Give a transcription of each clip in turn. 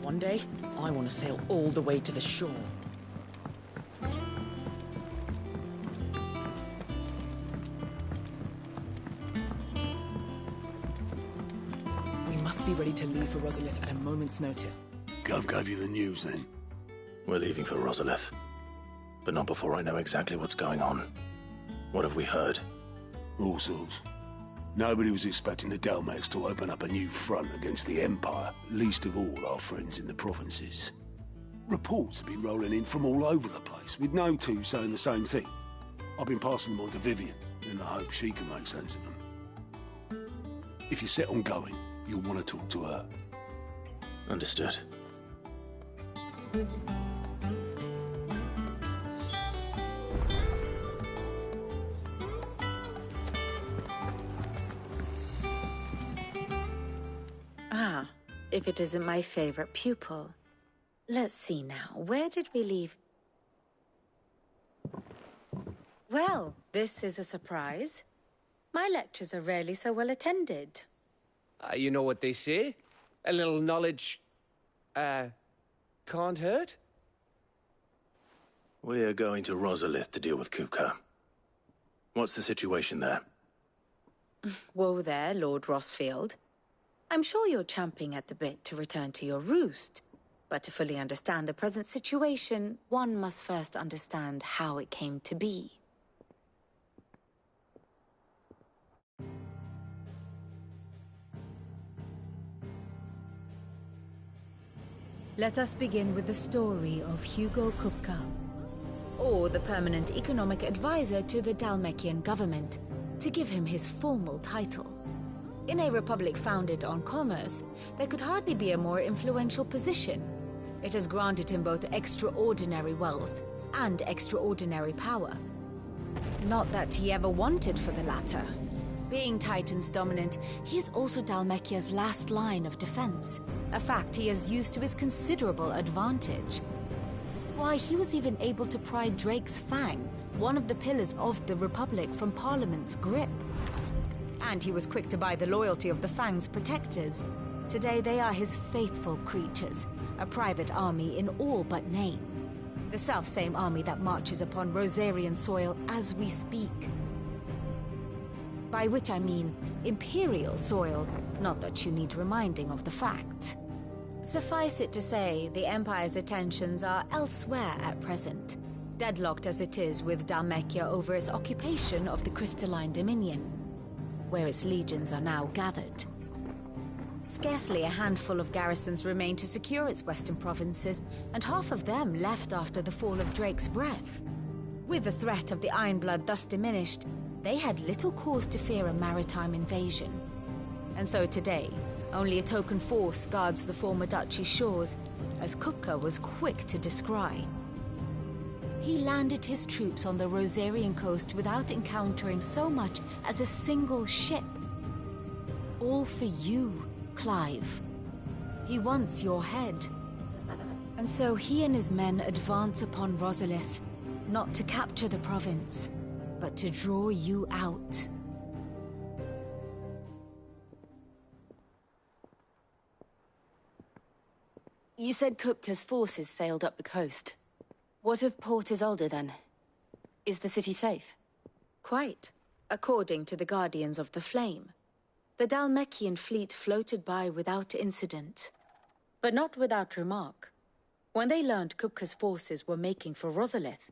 One day, I want to sail all the way to the shore. We must be ready to leave for Rosalith at a moment's notice. Gov gave you the news, then? We're leaving for Rosalith. But not before I know exactly what's going on. What have we heard? All sorts. Nobody was expecting the Dalmex to open up a new front against the Empire, least of all our friends in the provinces. Reports have been rolling in from all over the place, with no two saying the same thing. I've been passing them on to Vivian, in the hope she can make sense of them. If you're set on going, you'll want to talk to her. Understood. Ah, if it isn't my favorite pupil. Let's see now, where did we leave? Well, this is a surprise. My lectures are rarely so well attended. You know what they say? A little knowledge, can't hurt? We're going to Rosalith to deal with Kupka. What's the situation there? Whoa there, Lord Rossfield. I'm sure you're champing at the bit to return to your roost. But to fully understand the present situation, one must first understand how it came to be. Let us begin with the story of Hugo Kupka, Or the permanent economic advisor to the Dhalmekian government, to give him his formal title. In a republic founded on commerce, there could hardly be a more influential position. It has granted him both extraordinary wealth and extraordinary power. Not that he ever wanted for the latter. Being Titan's dominant, he is also Dhalmekia's last line of defense, a fact he has used to his considerable advantage. Why, he was even able to pry Drake's Fang, one of the pillars of the Republic, from Parliament's grip. And he was quick to buy the loyalty of the Fang's protectors. Today they are his faithful creatures, a private army in all but name. The self-same army that marches upon Rosarian soil as we speak. By which I mean Imperial soil, not that you need reminding of the fact. Suffice it to say, the Empire's attentions are elsewhere at present, deadlocked as it is with Dhalmekia over its occupation of the Crystalline Dominion, where its legions are now gathered. Scarcely a handful of garrisons remain to secure its western provinces, and half of them left after the fall of Drake's Breath. With the threat of the Ironblood thus diminished, they had little cause to fear a maritime invasion. And so today, only a token force guards the former duchy's shores, as Kupka was quick to descry. He landed his troops on the Rosarian coast without encountering so much as a single ship. All for you, Clive. He wants your head. And so he and his men advance upon Rosalith, not to capture the province, but to draw you out. You said Kupka's forces sailed up the coast. What of Port Isolde, then? Is the city safe? Quite, according to the Guardians of the Flame. The Dhalmekian fleet floated by without incident. But not without remark. When they learned Kupka's forces were making for Rosalith,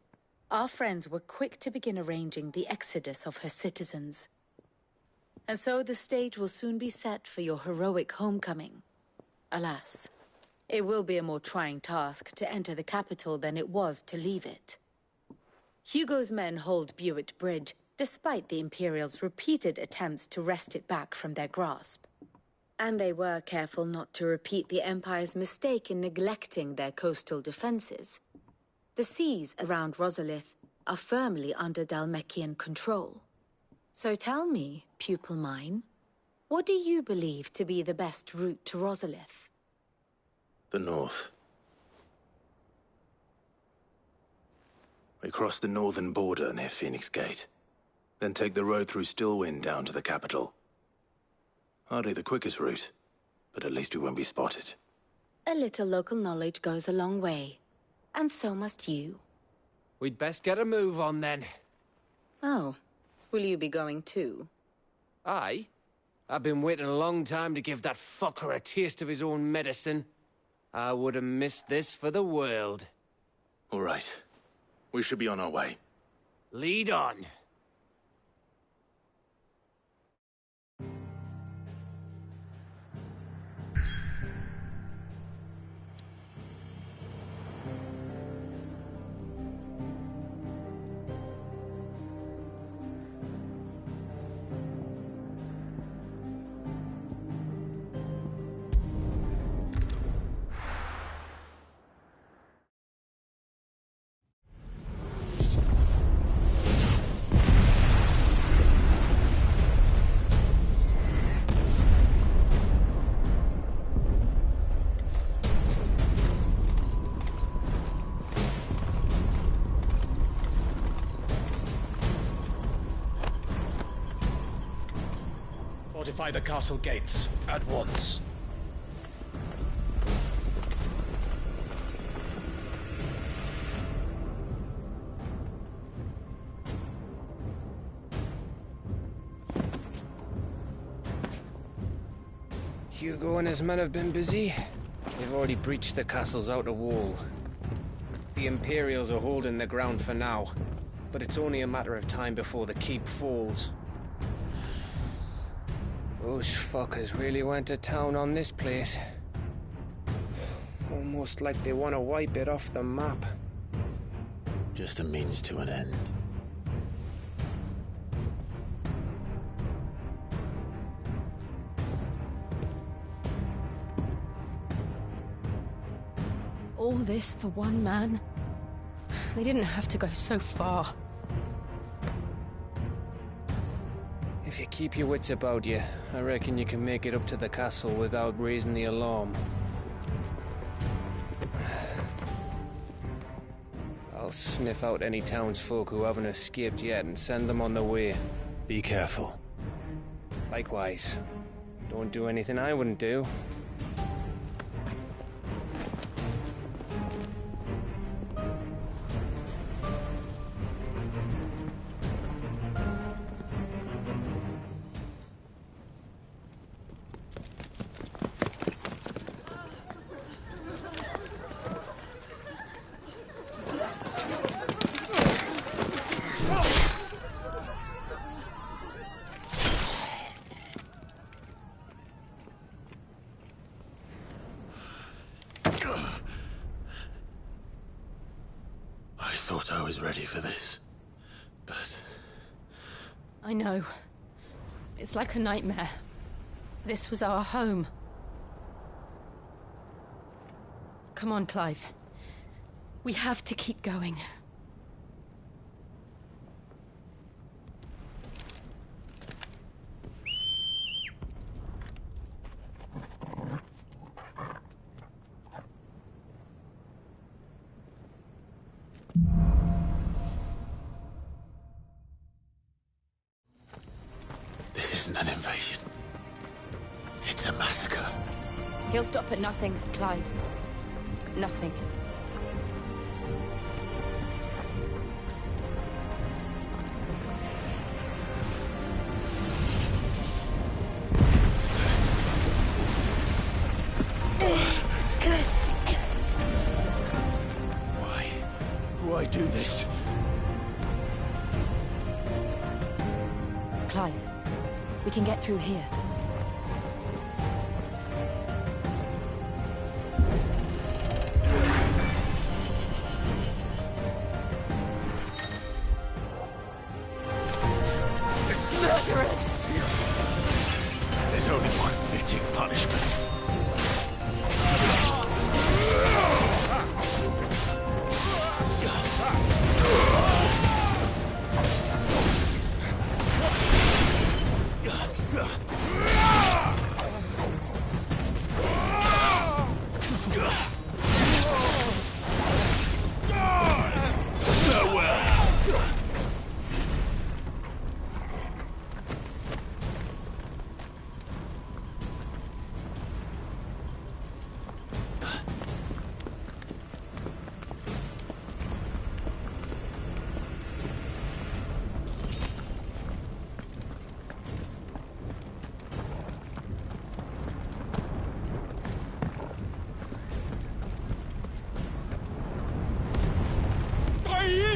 our friends were quick to begin arranging the exodus of her citizens. And so the stage will soon be set for your heroic homecoming. Alas, It will be a more trying task to enter the capital than it was to leave it. Hugo's men hold Buett Bridge, despite the Imperials' repeated attempts to wrest it back from their grasp. And they were careful not to repeat the Empire's mistake in neglecting their coastal defenses. The seas around Rosalith are firmly under Dhalmekian control. So tell me, pupil mine, what do you believe to be the best route to Rosalith? The north. We cross the northern border near Phoenix Gate, then take the road through Stillwind down to the capital. Hardly the quickest route, but at least we won't be spotted. A little local knowledge goes a long way, and so must you. We'd best get a move on then. Oh, will you be going too? Aye. I've been waiting a long time to give that fucker a taste of his own medicine. I would have missed this for the world. All right. We should be on our way. Lead on. Fortify the castle gates at once. Hugo and his men have been busy. They've already breached the castle's outer wall. The Imperials are holding the ground for now, but it's only a matter of time before the keep falls. Those fuckers really went to town on this place. Almost like they want to wipe it off the map. Just a means to an end. All this for one man? They didn't have to go so far. If you keep your wits about you, I reckon you can make it up to the castle without raising the alarm. I'll sniff out any townsfolk who haven't escaped yet and send them on their way. Be careful. Likewise. Don't do anything I wouldn't do. I thought I was ready for this, but... I know. It's like a nightmare. This was our home. Come on, Clive. We have to keep going. This isn't an invasion. It's a massacre. He'll stop at nothing, Clive. Nothing. Why do this? Clive, we can get through here.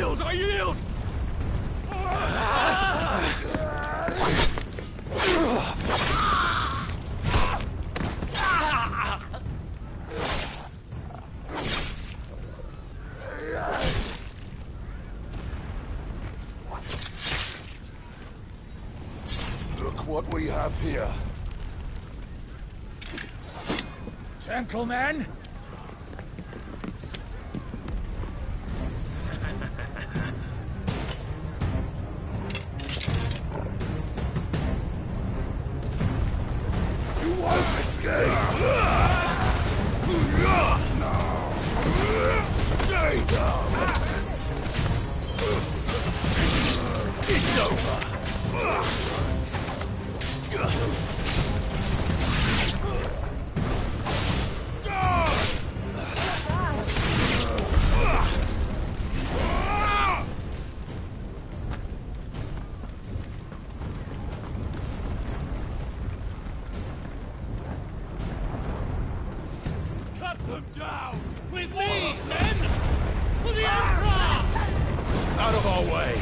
yield! I yield! Look what we have here. Gentlemen! You won't escape! Stay down! It's over! Cut them down! With me, men! For the Emperor! Out of our way!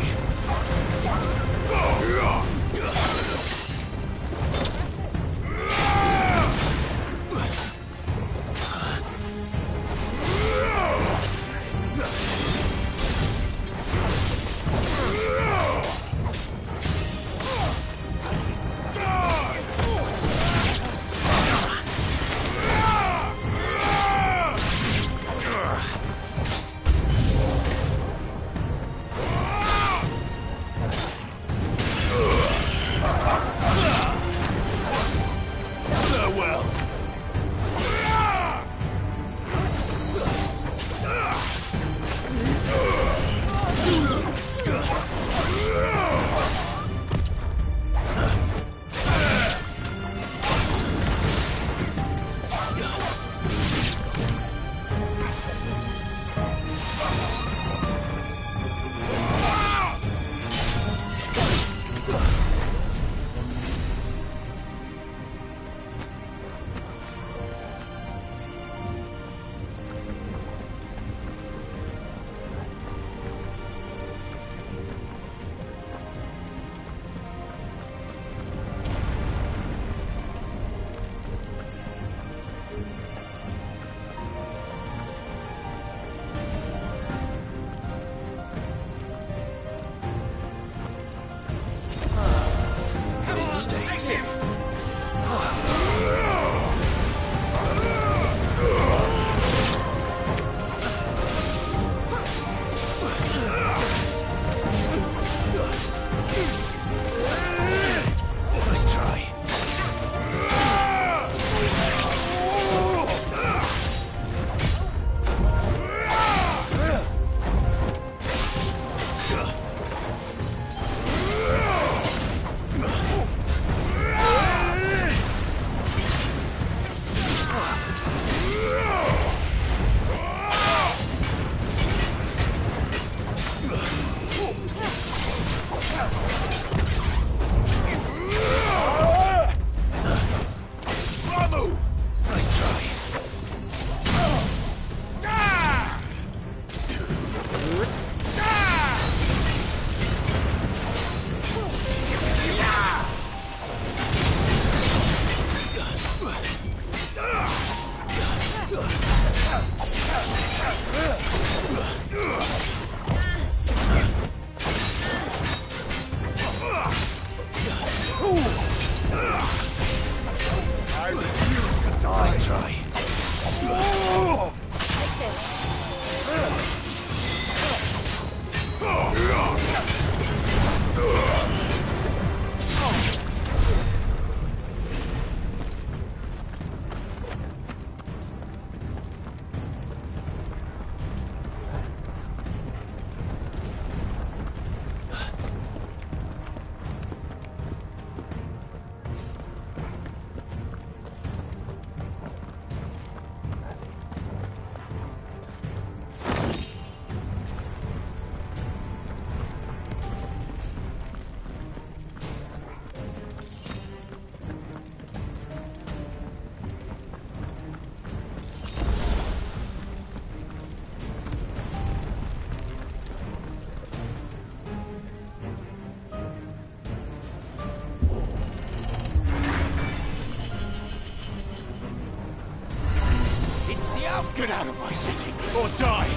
Get out of my city, or die!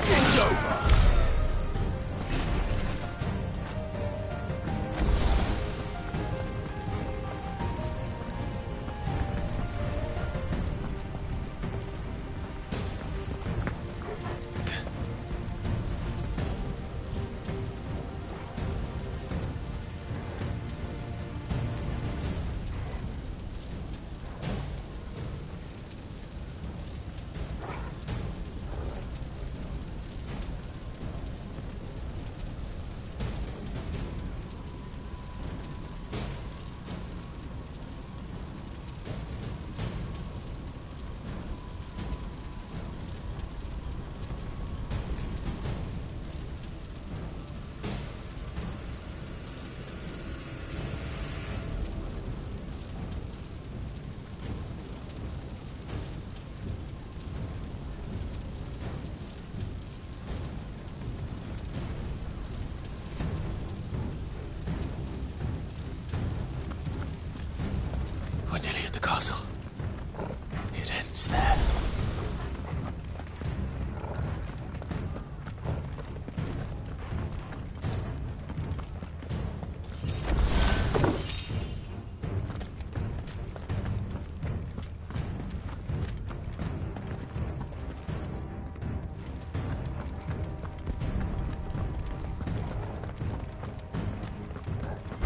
It's over! We're nearly at the castle. It ends there.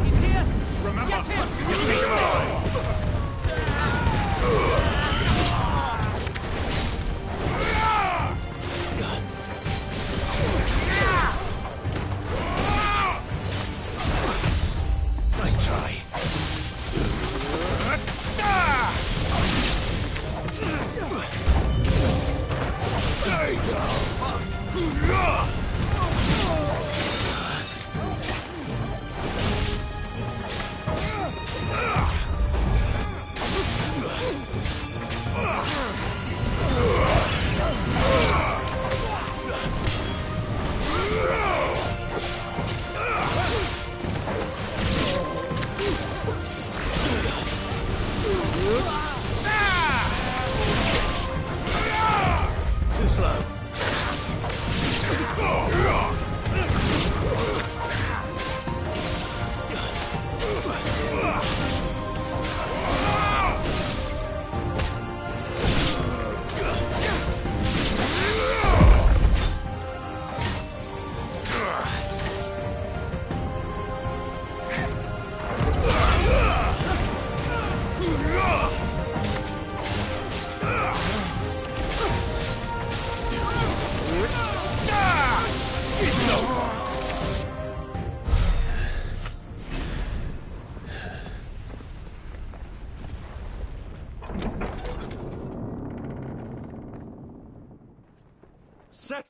He's here! Remember, get him! Nice try. There you go. Too slow. It's over. Set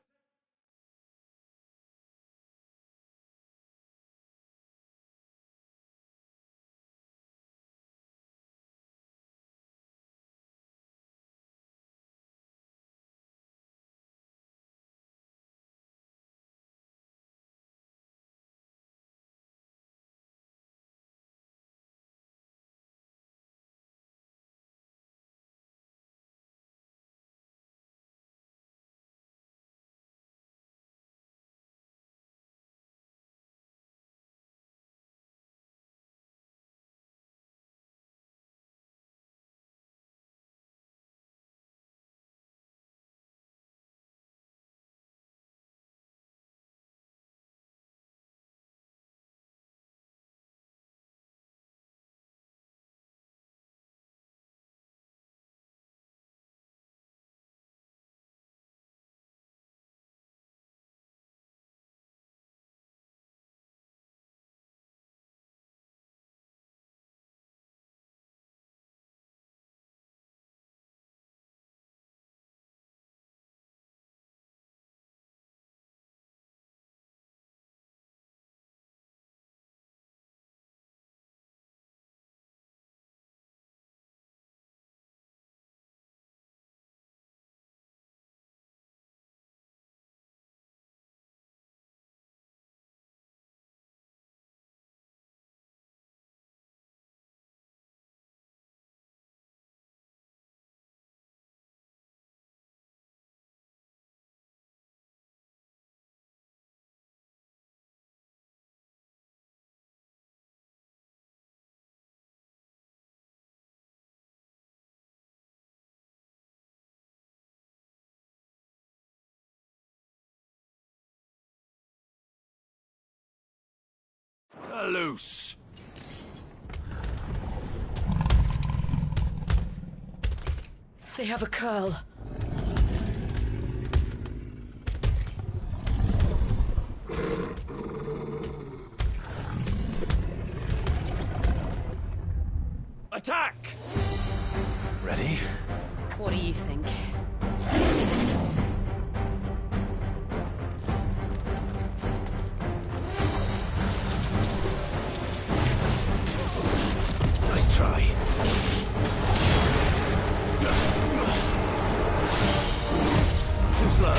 loose! They have a curl. Attack! Ready? What do you think? Nice try. Too slow.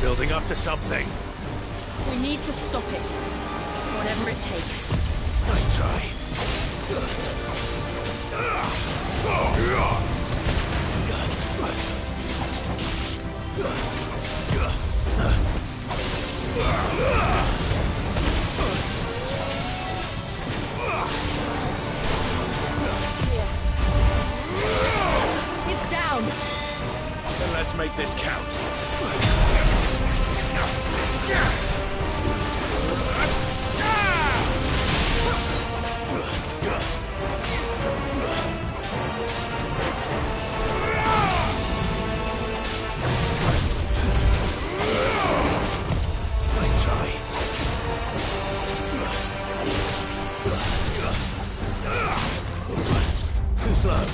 Building up to something. We need to stop it. Whatever it takes. Nice try. It's down. Then let's make this count. Nice try. Too slow.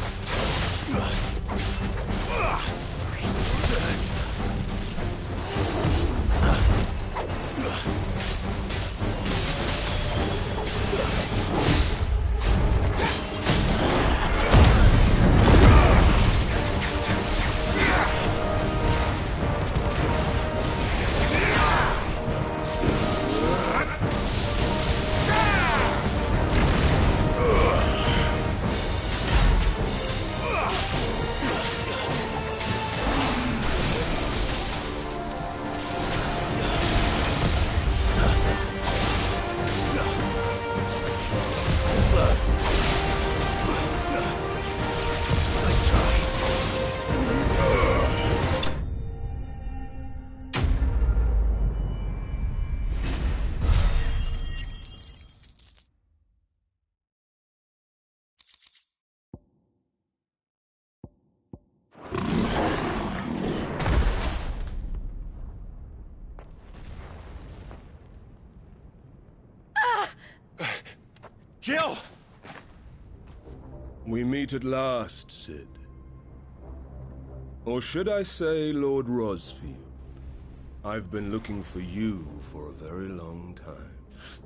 Jill! We meet at last, Cid. Or should I say, Lord Rosfield? I've been looking for you for a very long time.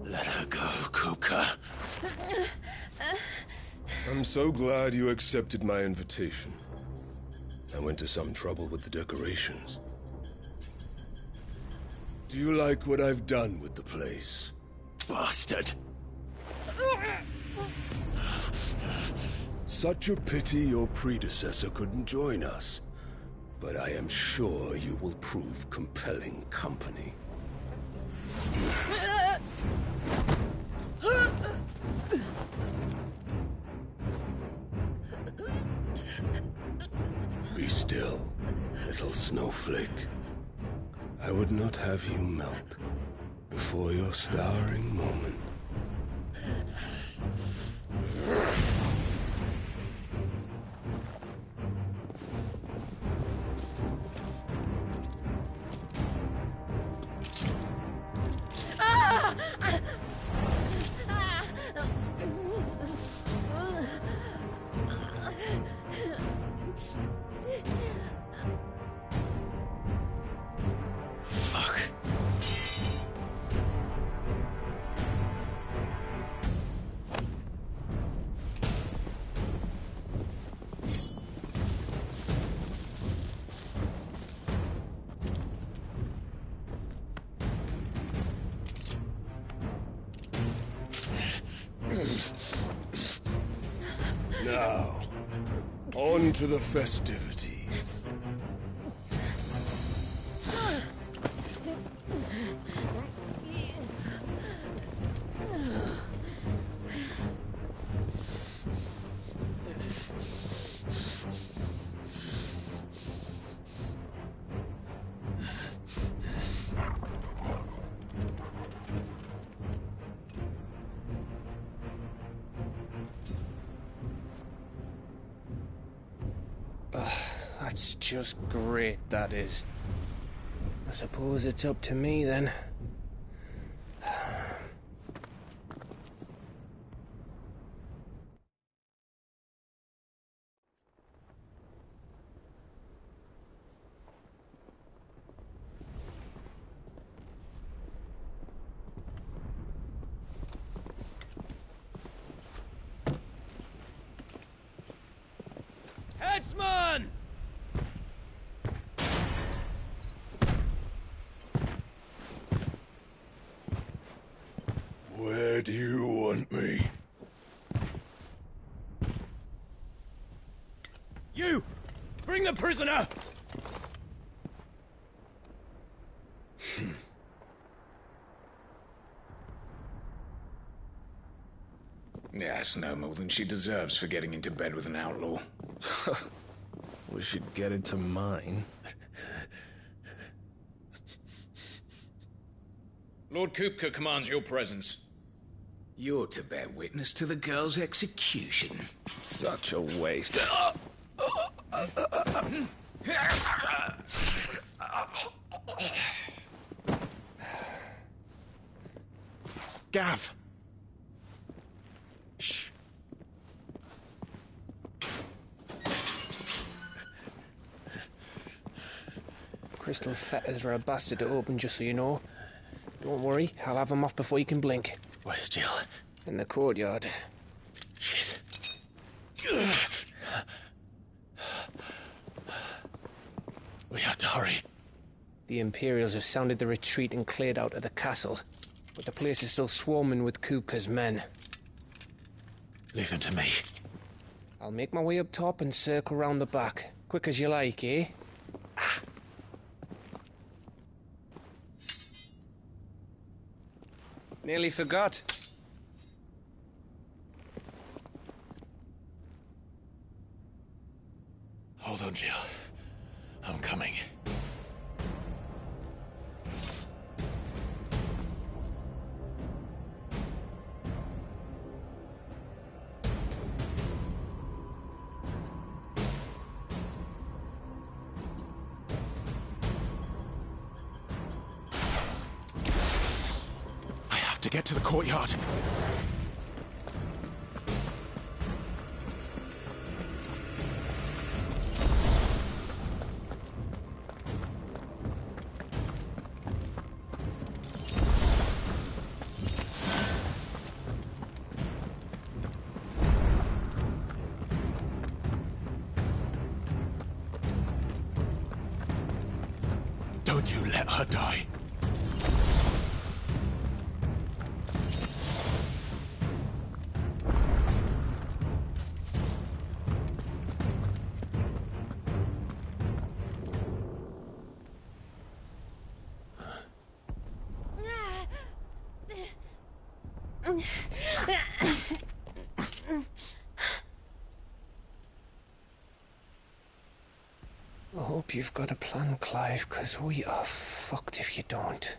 Let her go, Kupka. I'm so glad you accepted my invitation. I went to some trouble with the decorations. Do you like what I've done with the place? Bastard! Such a pity your predecessor couldn't join us. But I am sure you will prove compelling company. Be still, little snowflake. I would not have you melt before your starring moment. Fuck. Now, on to the festivities. That's just great, that is. I suppose it's up to me, then. Headsman! Where do you want me? You! Bring the prisoner! Yes, no more than she deserves for getting into bed with an outlaw. We should get into mine. Lord Kupka commands your presence. You're to bear witness to the girl's execution. Such a waste. Gav! Shh. Crystal fetters are a bastard to open, just so you know. Don't worry, I'll have them off before you can blink. Where's Jill? In the courtyard. Shit. We have to hurry. The Imperials have sounded the retreat and cleared out of the castle, but the place is still swarming with Kupka's men. Leave them to me. I'll make my way up top and circle round the back. Quick as you like, eh? Nearly forgot. Hold on, Jill. I'm coming. To get to the courtyard. Don't you let her die. I hope you've got a plan, Clive, because we are fucked if you don't.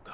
Go.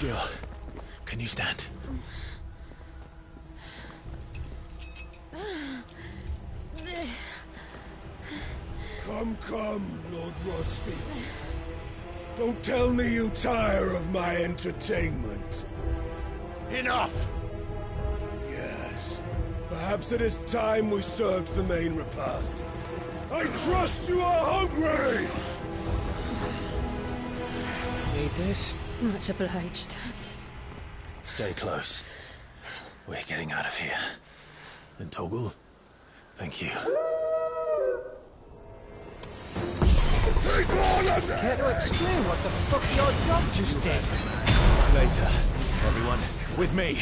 Jill, can you stand? Come, Lord Rosfield. Don't tell me you tire of my entertainment. Enough! Yes. Perhaps it is time we served the main repast. I trust you are hungry! Need this? Much obliged. Stay close. We're getting out of here. And Toggle, thank you. Take all of them! Care to explain what the fuck your dog just did? Later. Everyone, with me.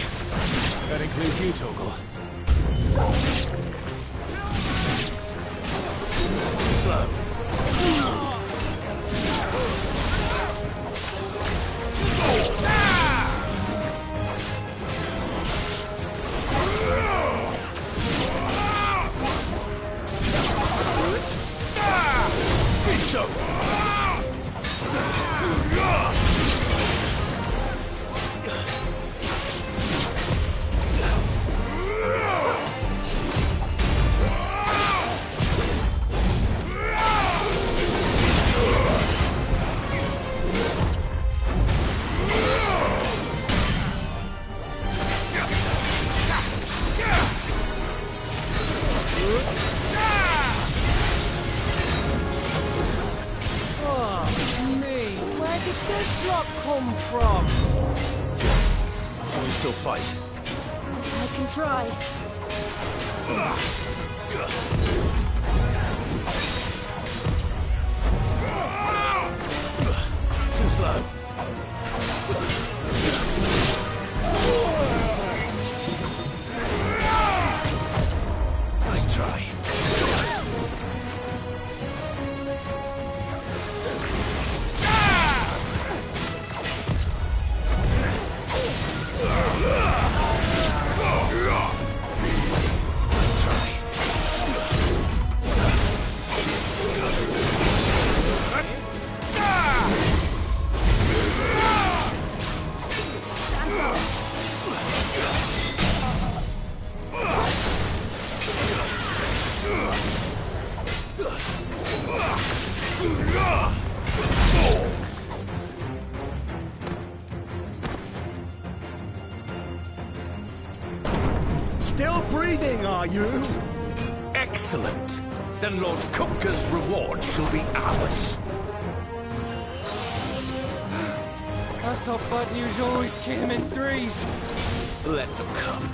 That includes you, Toggle. Slow. Still fight. I can try. Too slow. Nice try. Still breathing, are you? Excellent. Then Lord Kupka's reward shall be ours. I thought bad news always came in threes. Let them come.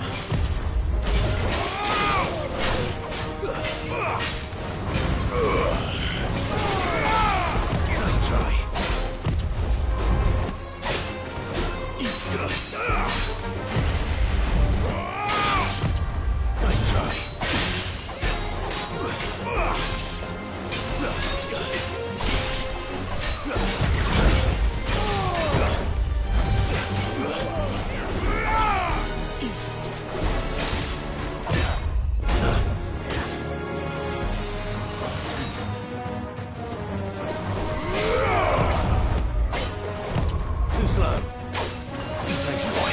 Nice try. Nice try. Too slow. Thanks, boy.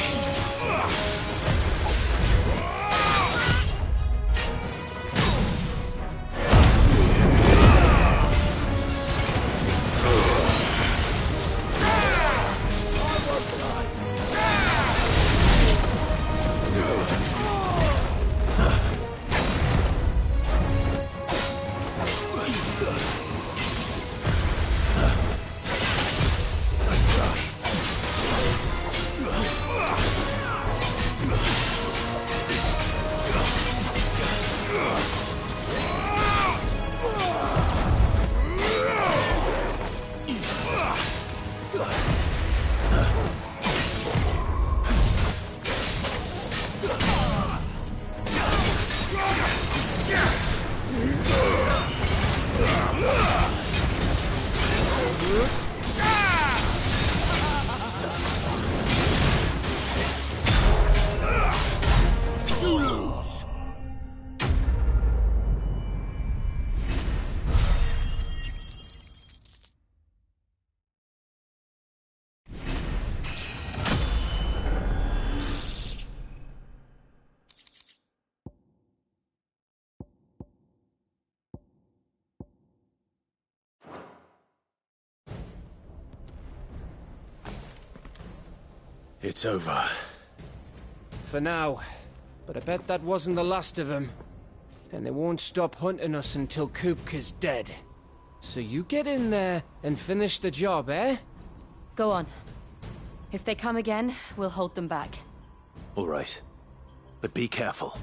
It's over. For now. But I bet that wasn't the last of them. And they won't stop hunting us until Kupka's dead. So you get in there and finish the job, eh? Go on. If they come again, we'll hold them back. All right. But be careful.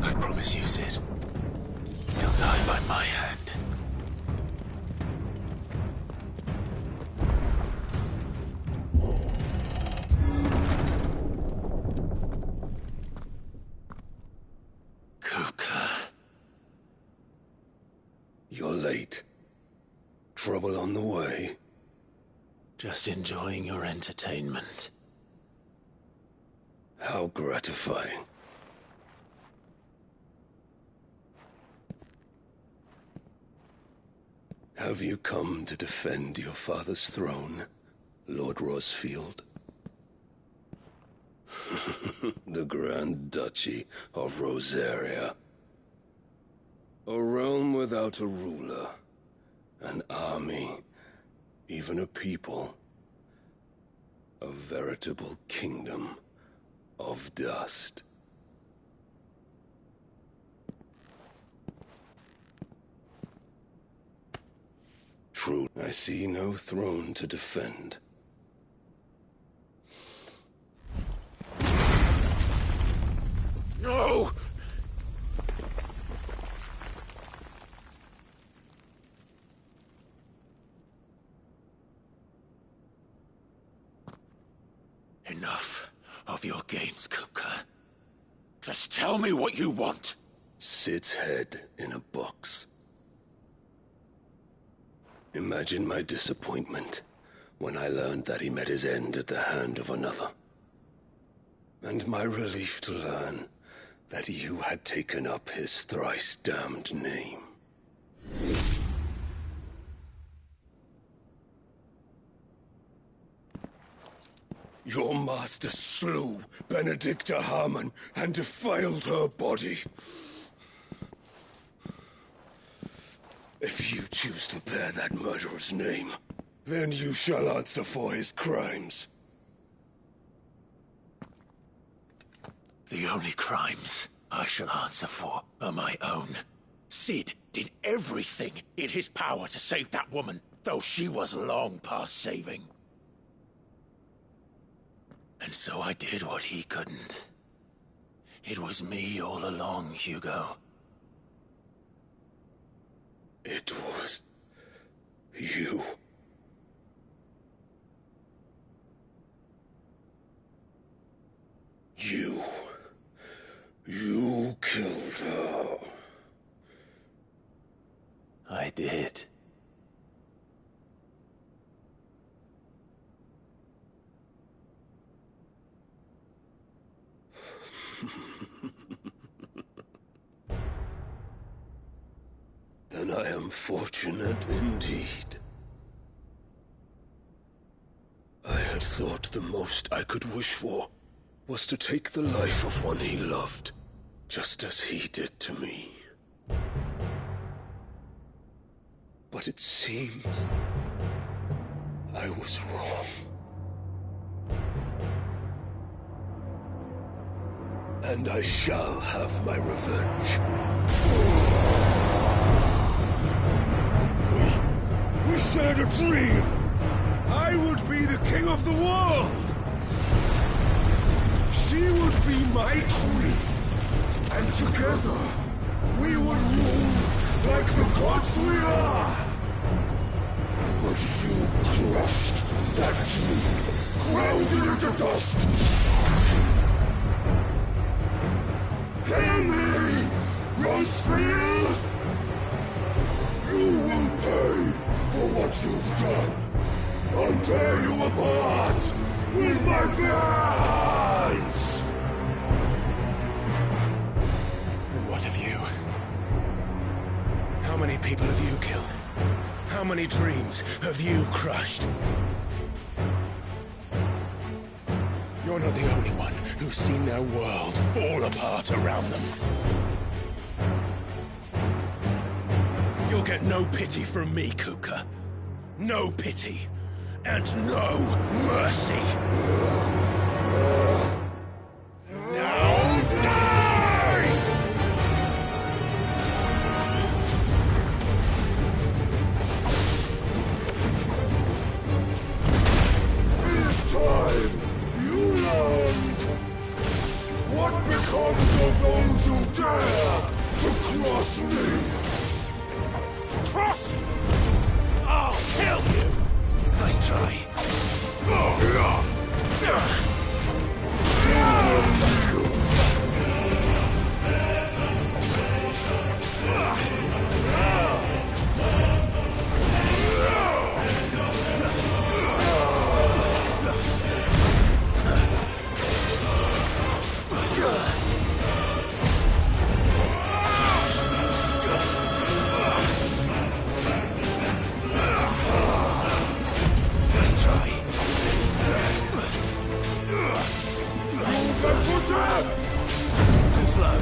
I promise you, Cid. He'll die by my hand. You're late. Trouble on the way? Just enjoying your entertainment. How gratifying. Have you come to defend your father's throne, Lord Rosfield? The Grand Duchy of Rosaria. A realm without a ruler, an army, even a people. A veritable kingdom of dust. True, I see no throne to defend. No! Enough of your games, Kupka. Just tell me what you want. Cid's head in a box. Imagine my disappointment when I learned that he met his end at the hand of another. And my relief to learn that you had taken up his thrice-damned name. Your master slew Benedicta Harmon and defiled her body. If you choose to bear that murderer's name, then you shall answer for his crimes. The only crimes I shall answer for are my own. Cid did everything in his power to save that woman, though she was long past saving. And so I did what he couldn't. It was me all along, Hugo. It was you. You killed her. I did. Then I am fortunate indeed. I had thought the most I could wish for was to take the life of one he loved, just as he did to me. But it seems I was wrong. And I shall have my revenge. We shared a dream! I would be the king of the world! She would be my queen! And together, we would rule like the gods we are! But you crushed that dream, ground it into dust! Hear me, Rosfield! You will pay for what you've done. I'll tear you apart with my bare hands! And what of you? How many people have you killed? How many dreams have you crushed? You're not the only one who's seen their world fall apart around them. You'll get no pity from me, Kupka. No pity. And no mercy. Now die! This time, you learned. What becomes of those who dare to cross me? Cross? I'll kill you! Nice try. Too slow.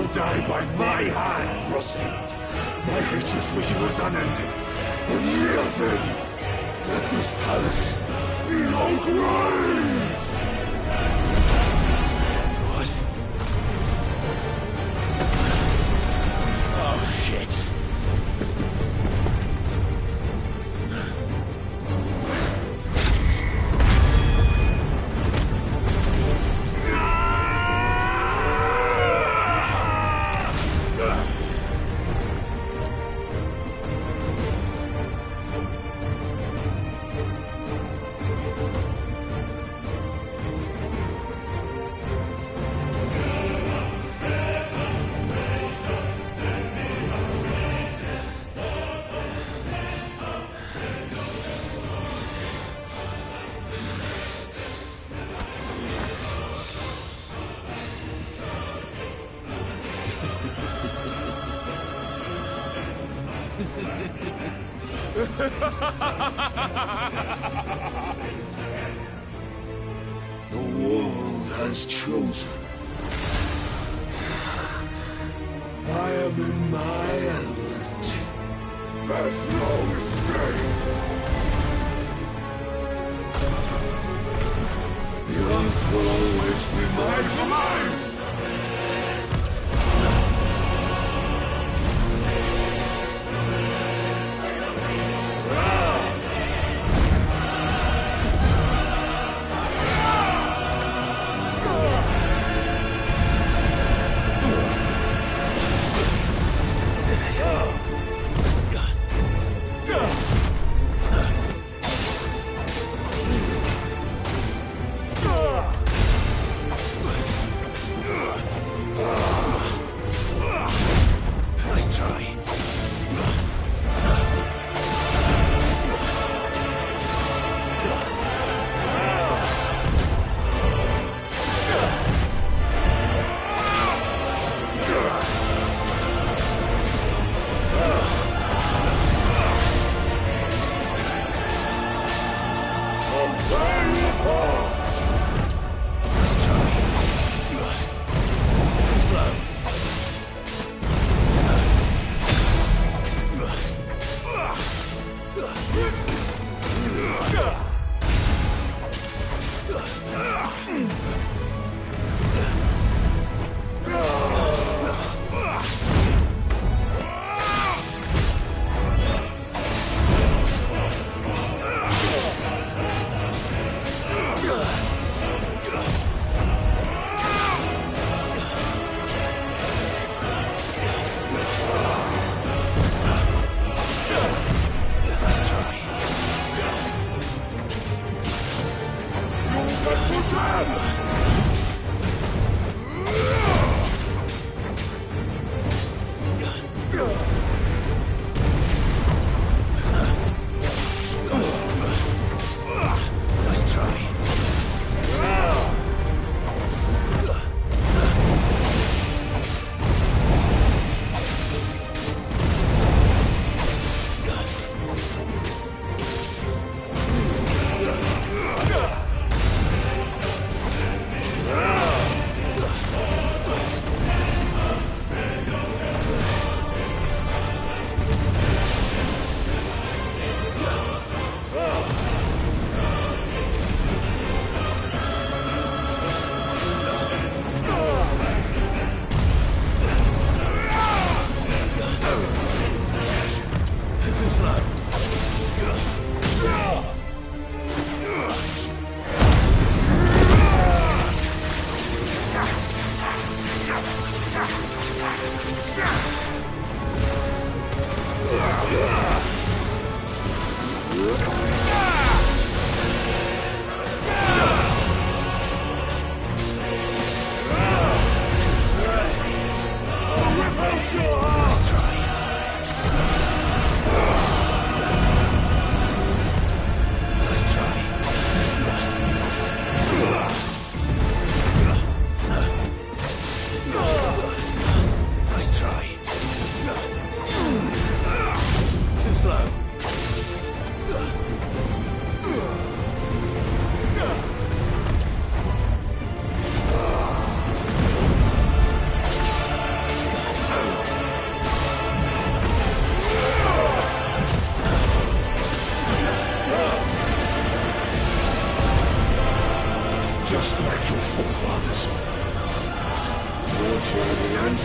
Die by my hand, Rosfield. My hatred for you is unending. And real thing. Let this palace be your grave! What? Oh, shit. The world has chosen. I am in my element. There's no escape. The earth will always be my domain. Just like your forefathers. Your journey ends.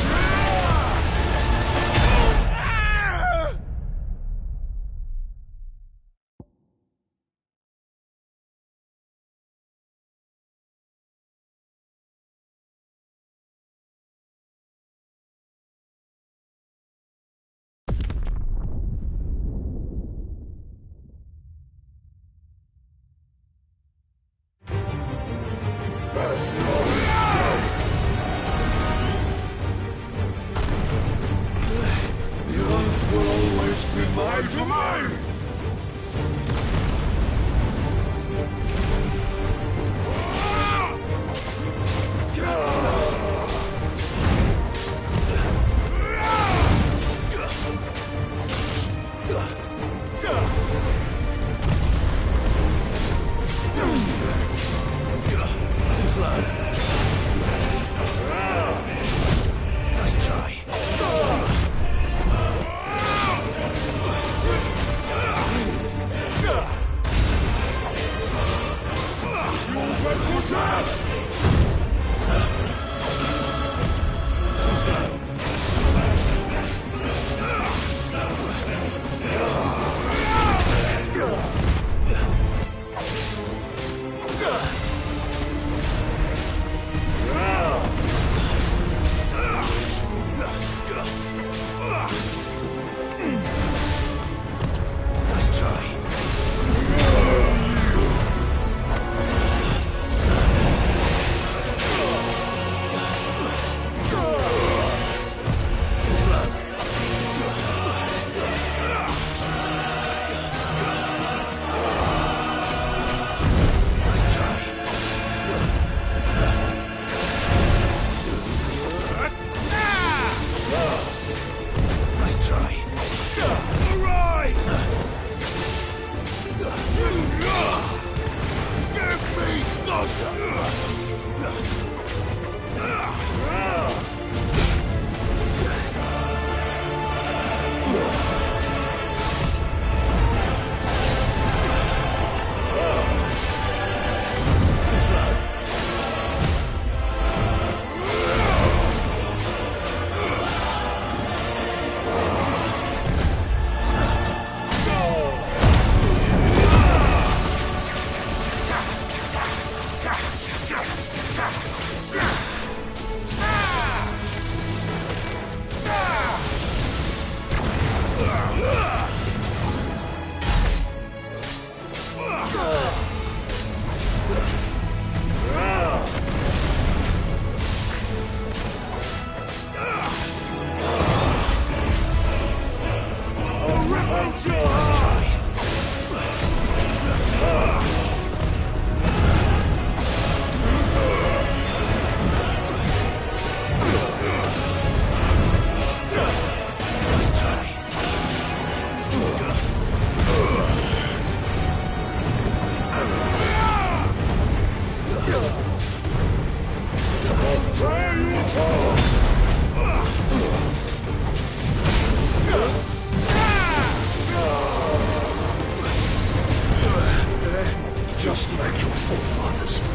Just like your forefathers.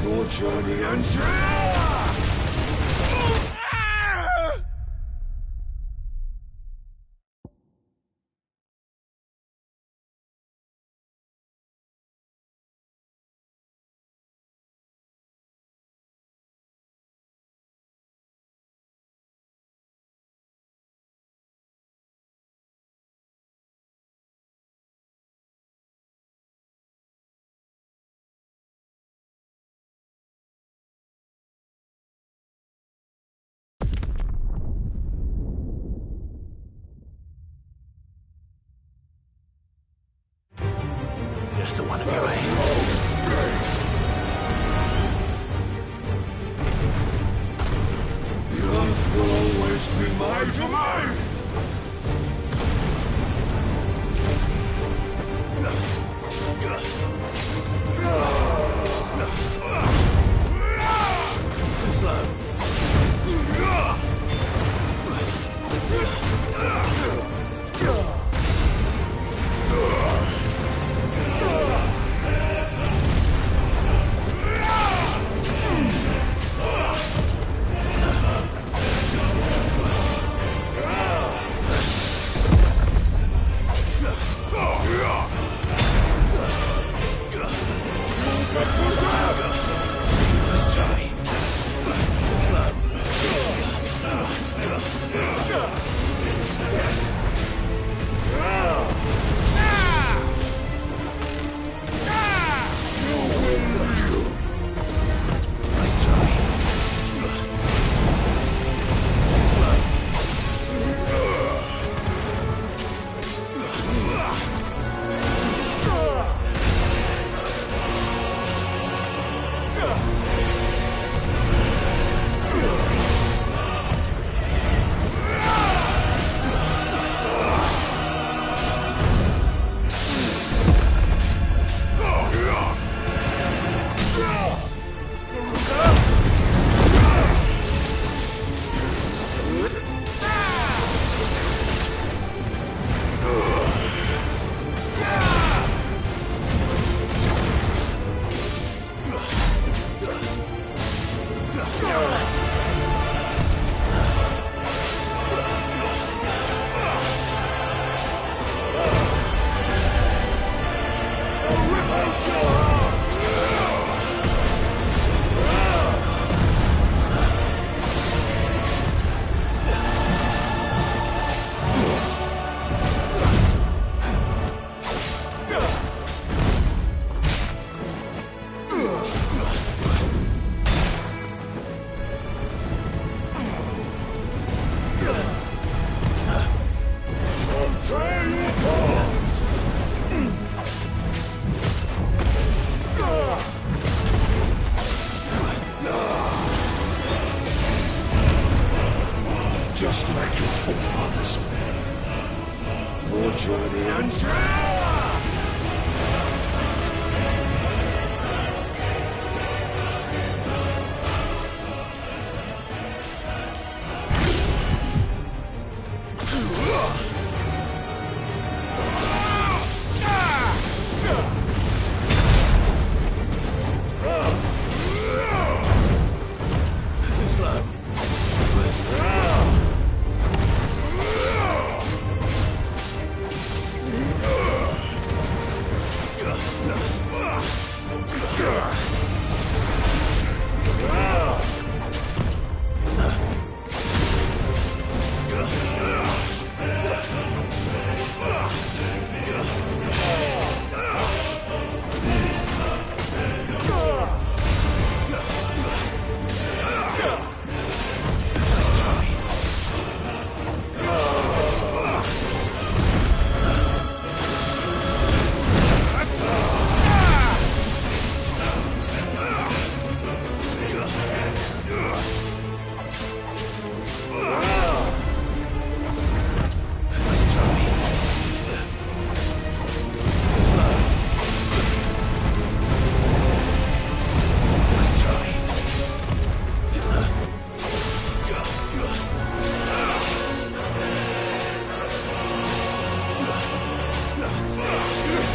Your journey ends here! Just the one of your age. The Earth will always be my domain! Too slow.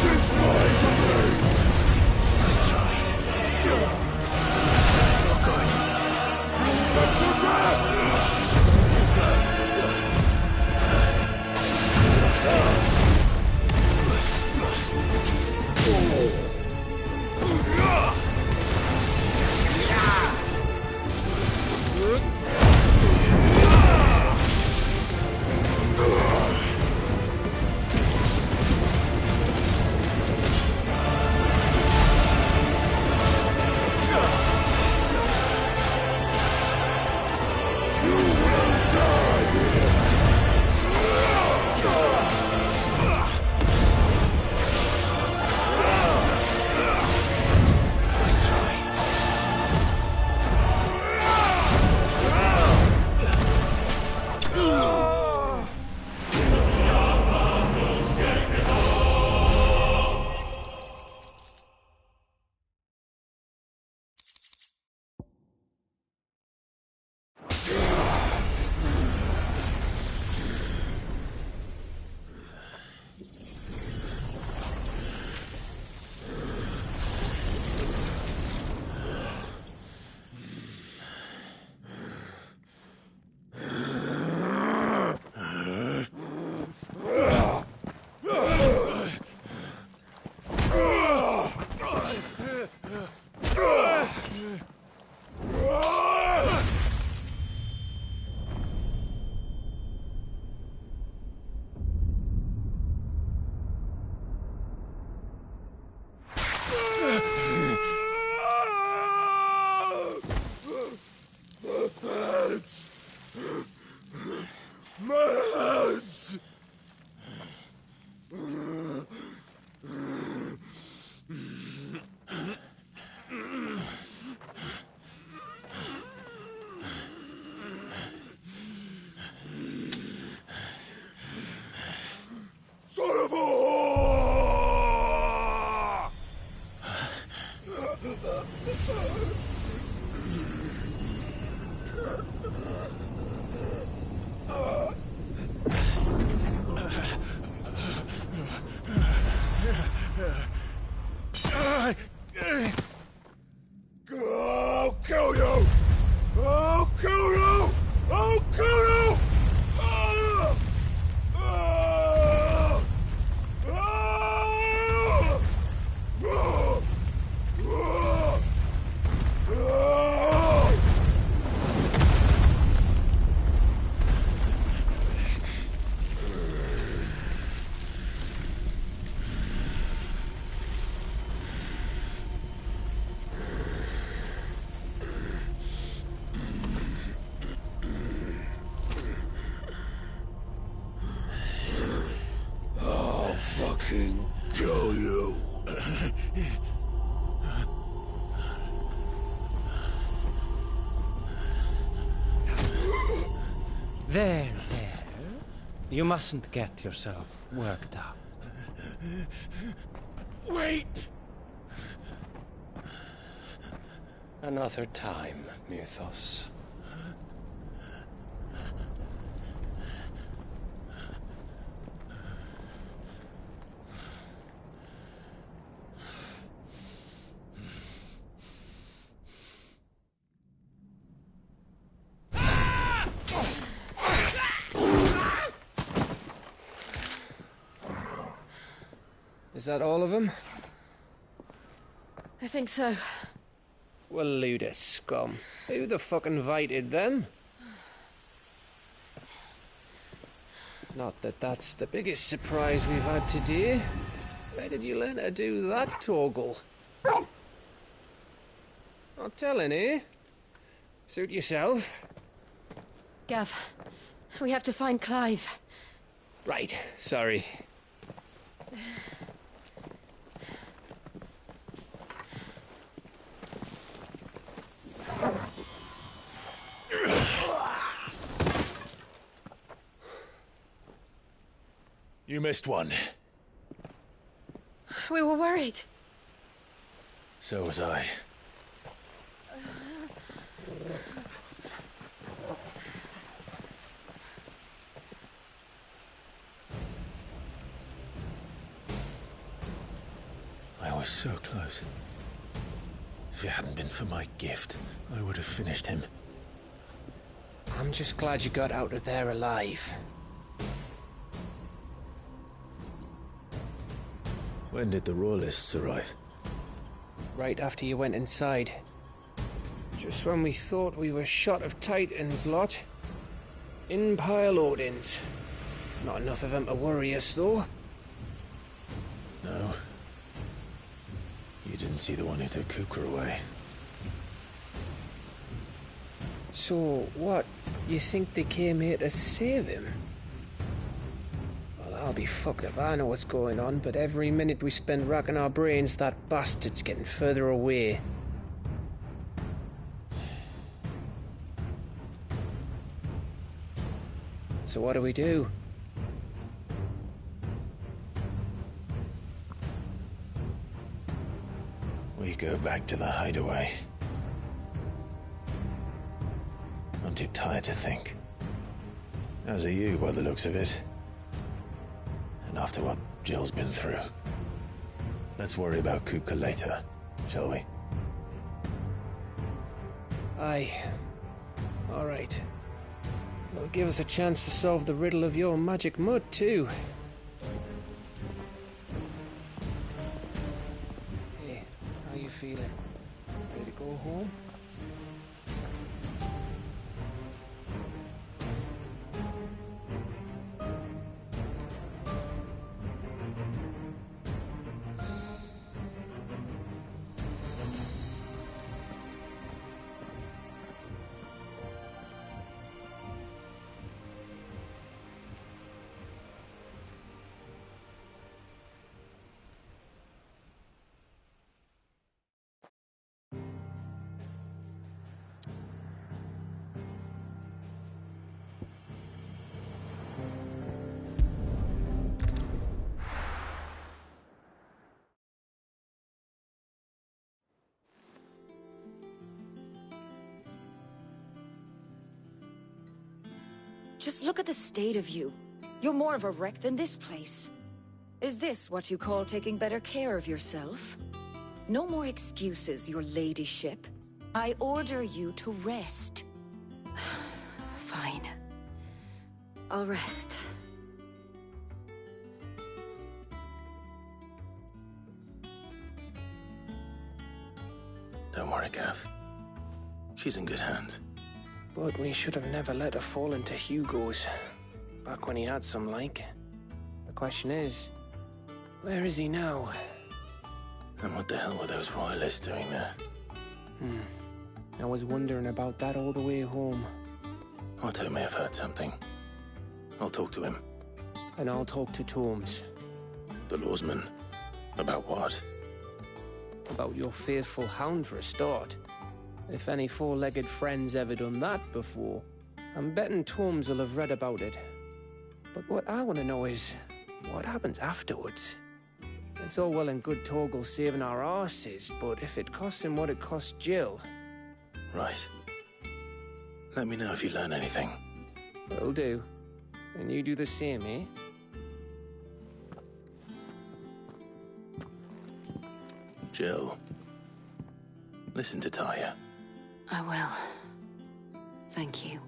This is my domain! Nice try. Not good. But to death! Too slow. I'll kill you! I'll kill you! I'll kill you! Ah! Ah! Ah! Ah! Ah! Ah! I'll fucking kill you. There. You mustn't get yourself worked up. Wait! Another time, Mythos. Is that all of them? I think so. Well, Luda scum. Who the fuck invited them? Not that that's the biggest surprise we've had today. Where did you learn to do that, Torgal? Not telling, eh? Suit yourself. Gav, we have to find Clive. Right, sorry. You missed one. We were worried. So was I. was so close. If it hadn't been for my gift, I would have finished him. I'm just glad you got out of there alive. When did the Royalists arrive? Right after you went inside. Just when we thought we were shot of Titans, lot. In pile Odins. Not enough of them to worry us, though. No. You didn't see the one who took Kupka away. So, what? You think they came here to save him? Well, I'll be fucked if I know what's going on, but every minute we spend racking our brains, that bastard's getting further away. So what do we do? We go back to the hideaway. I'm too tired to think. As are you, by the looks of it. And after what Jill's been through. Let's worry about Kupka later, shall we? Aye. All right. It'll give us a chance to solve the riddle of your magic mud, too. Hey, how you feeling? Ready to go home? Just look at the state of you. You're more of a wreck than this place. Is this what you call taking better care of yourself? No more excuses, your ladyship. I order you to rest. Fine. I'll rest. Don't worry, Gav. She's in good hands. But we should have never let her fall into Hugo's. Back when he had some like. The question is, where is he now? And what the hell were those Royalists doing there? I was wondering about that all the way home. Otto may have heard something. I'll talk to him. And I'll talk to Torms. The Lawsman. About what? About your faithful hound for a start. If any four-legged friend's ever done that before, I'm betting Torms will have read about it. But what I want to know is, what happens afterwards? It's all well and good Torgal saving our arses, but if it costs him what it cost Jill... Right. Let me know if you learn anything. Will do. And you do the same, eh? Jill. Listen to Taya. I will. Thank you.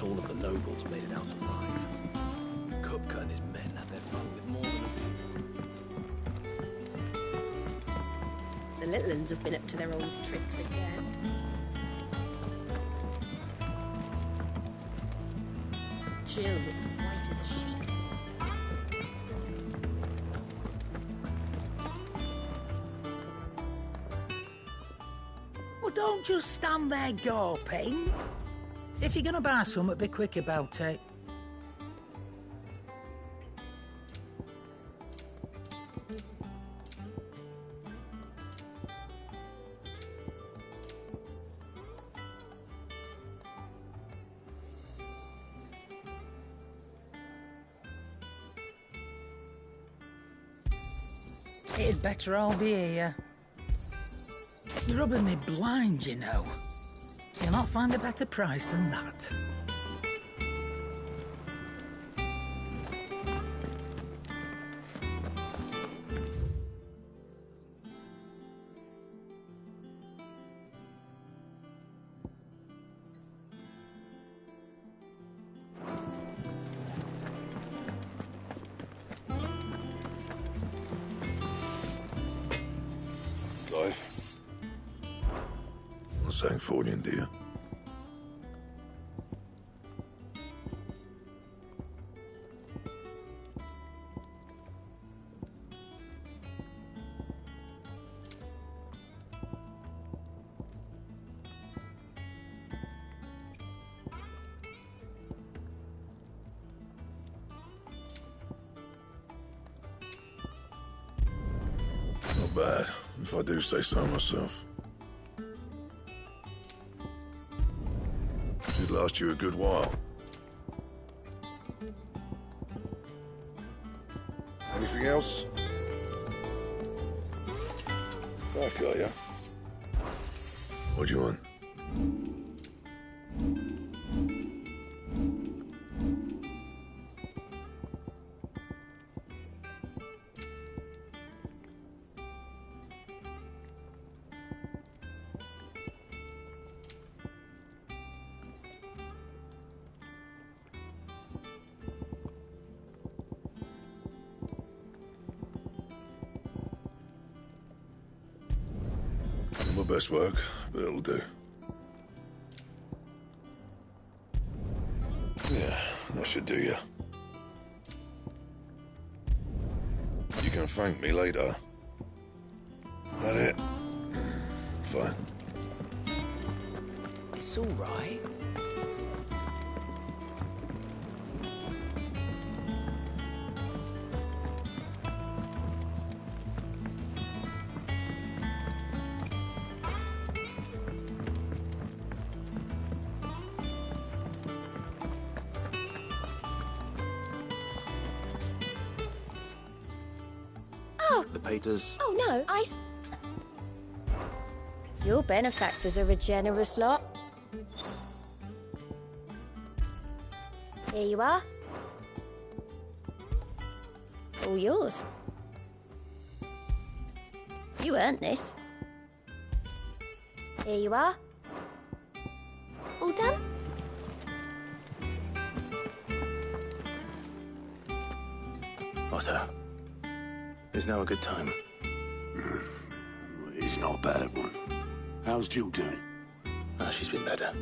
All of the nobles made it out alive. Kupka and his men had their fun with more than a few. The little uns have been up to their old tricks again. Jill looked white as a sheet. Well, don't just stand there gawping. If you're gonna buy something, be quick about it. It'd better all be here. You're rubbing me blind, you know. You'll not find a better price than that. Clive. What's Sangfordian, do you? Not bad, if I do say so myself. Should last you a good while. Anything else? Back, are ya? What do you want? Not my best work, but it'll do. Yeah, that should do you. You can thank me later. That it? Fine. It's all right. The Paters. Oh no, Your benefactors are a generous lot. Here you are. All yours. You earned this. Here you are. All done? Otto. Is now a good time? It's not a bad one. How's Jill doing? She's been better.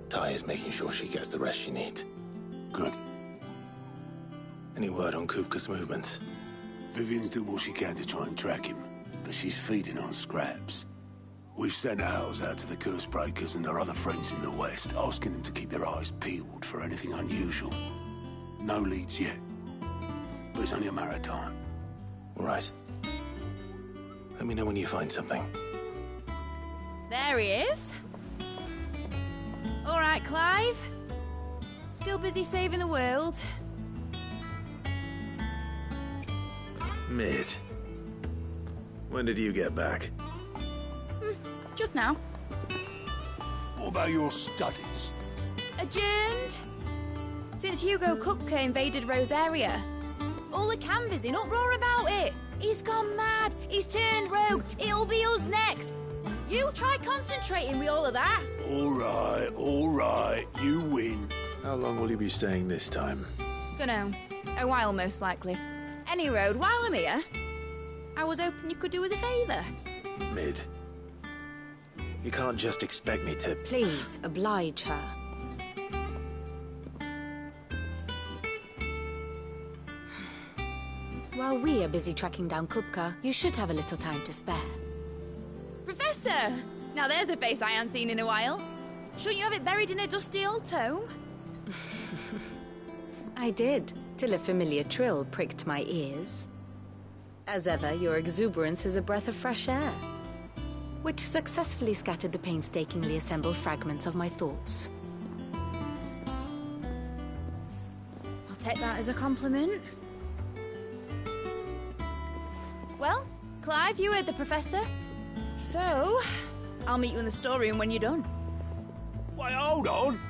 Ty is making sure she gets the rest she needs. Good. Any word on Kupka's movements? Vivian's doing what she can to try and track him, but she's feeding on scraps. We've sent ours out to the Cursebreakers and our other friends in the West, asking them to keep their eyes peeled for anything unusual. No leads yet, but it's only a matter of time. All right. Let me know when you find something. There he is. All right, Clive. Still busy saving the world. Mid. When did you get back? Just now. What about your studies? Adjourned. Since Hugo Kupka invaded Rosaria. All the canvas in uproar about it. He's gone mad. He's turned rogue. It'll be us next. You try concentrating with all of that. All right. You win. How long will you be staying this time? Dunno. A while, most likely. Any road, while I'm here, I was hoping you could do us a favour. Mid. You can't just expect me to... Please, oblige her. While we are busy tracking down Kupka, you should have a little time to spare. Professor! Now there's a face I haven't seen in a while. Shouldn't you have it buried in a dusty old tome? I did, till a familiar trill pricked my ears. As ever, your exuberance is a breath of fresh air, which successfully scattered the painstakingly assembled fragments of my thoughts. I'll take that as a compliment. Clive, you heard the Professor. So, I'll meet you in the storeroom when you're done. Wait, hold on!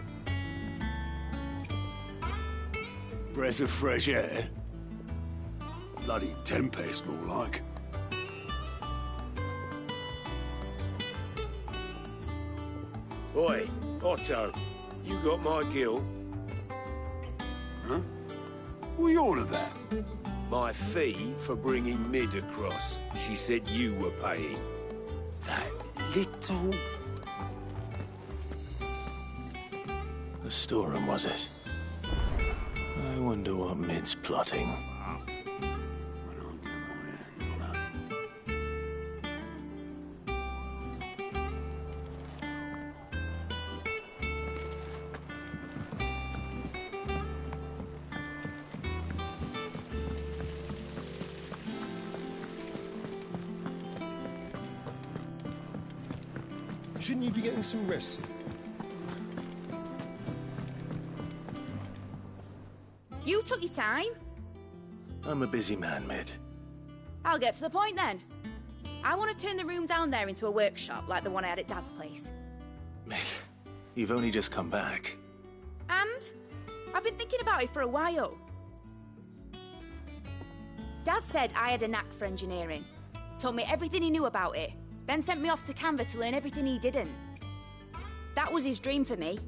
Breath of fresh air? Bloody tempest, more like. Oi, Otto, you got my gill? Huh? What are you on about? My fee for bringing Mid across. She said you were paying. That little... The storeroom, was it? I wonder what Mid's plotting. Shouldn't you be getting some rest? You took your time. I'm a busy man, Mid. I'll get to the point then. I want to turn the room down there into a workshop like the one I had at Dad's place. Mid, you've only just come back. And I've been thinking about it for a while. Dad said I had a knack for engineering. Told me everything he knew about it. Then sent me off to Canva to learn everything he didn't. That was his dream for me.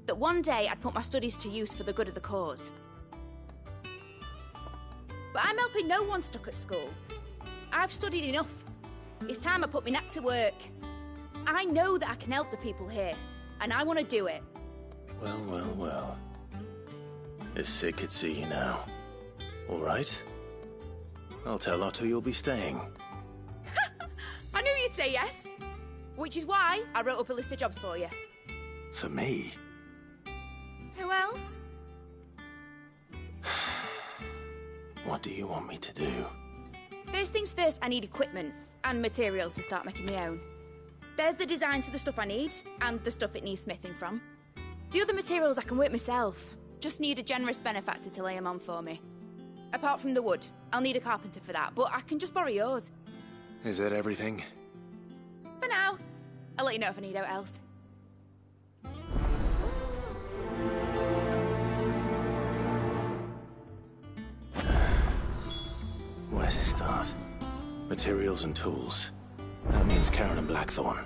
That one day I'd put my studies to use for the good of the cause. But I'm helping no one stuck at school. I've studied enough. It's time I put my knack to work. I know that I can help the people here, and I want to do it. Well, well, well. If Sid could see you now. All right. I'll tell Otto you'll be staying. I knew you'd say yes. Which is why I wrote up a list of jobs for you. For me? Who else? What do you want me to do? First things first, I need equipment and materials to start making my own. There's the designs for the stuff I need and the stuff it needs smithing from. The other materials I can work myself. Just need a generous benefactor to lay them on for me. Apart from the wood, I'll need a carpenter for that, but I can just borrow yours. Is that everything? For now. I'll let you know if I need out else. Where to start? Materials and tools. That means Karen and Blackthorn.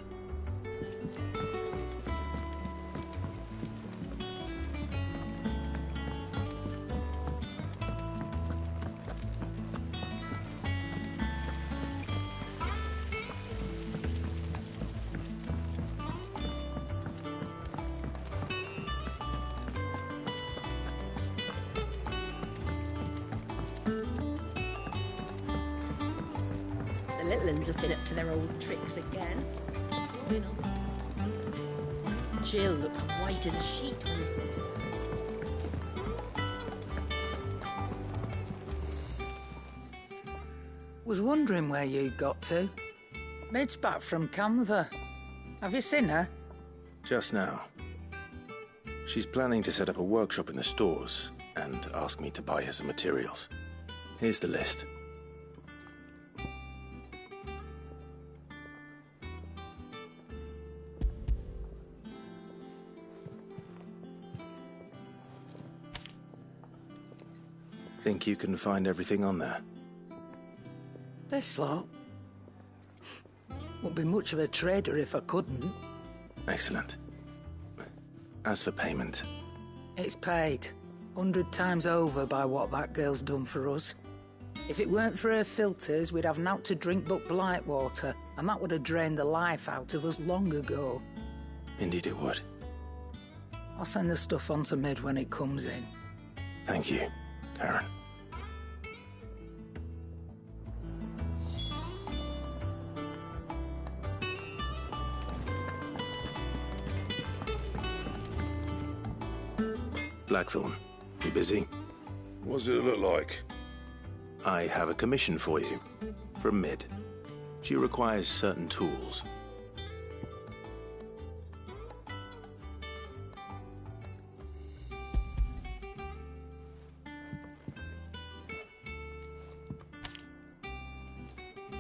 The little uns have been up to their old tricks again. Moving on. Jill looked white as a sheet when we got her. Was wondering where you'd got to. Mid's back from Canva. Have you seen her? Just now. She's planning to set up a workshop in the stores and ask me to buy her some materials. Here's the list. Think you can find everything on there? This lot. Wouldn't be much of a trader if I couldn't. Excellent. As for payment... It's paid. 100 times over by what that girl's done for us. If it weren't for her filters, we'd have naught to drink but blight water, and that would have drained the life out of us long ago. Indeed it would. I'll send the stuff on to Mid when it comes in. Thank you, Karen. Blackthorn, you busy? What's it look like? I have a commission for you. From Mid. She requires certain tools.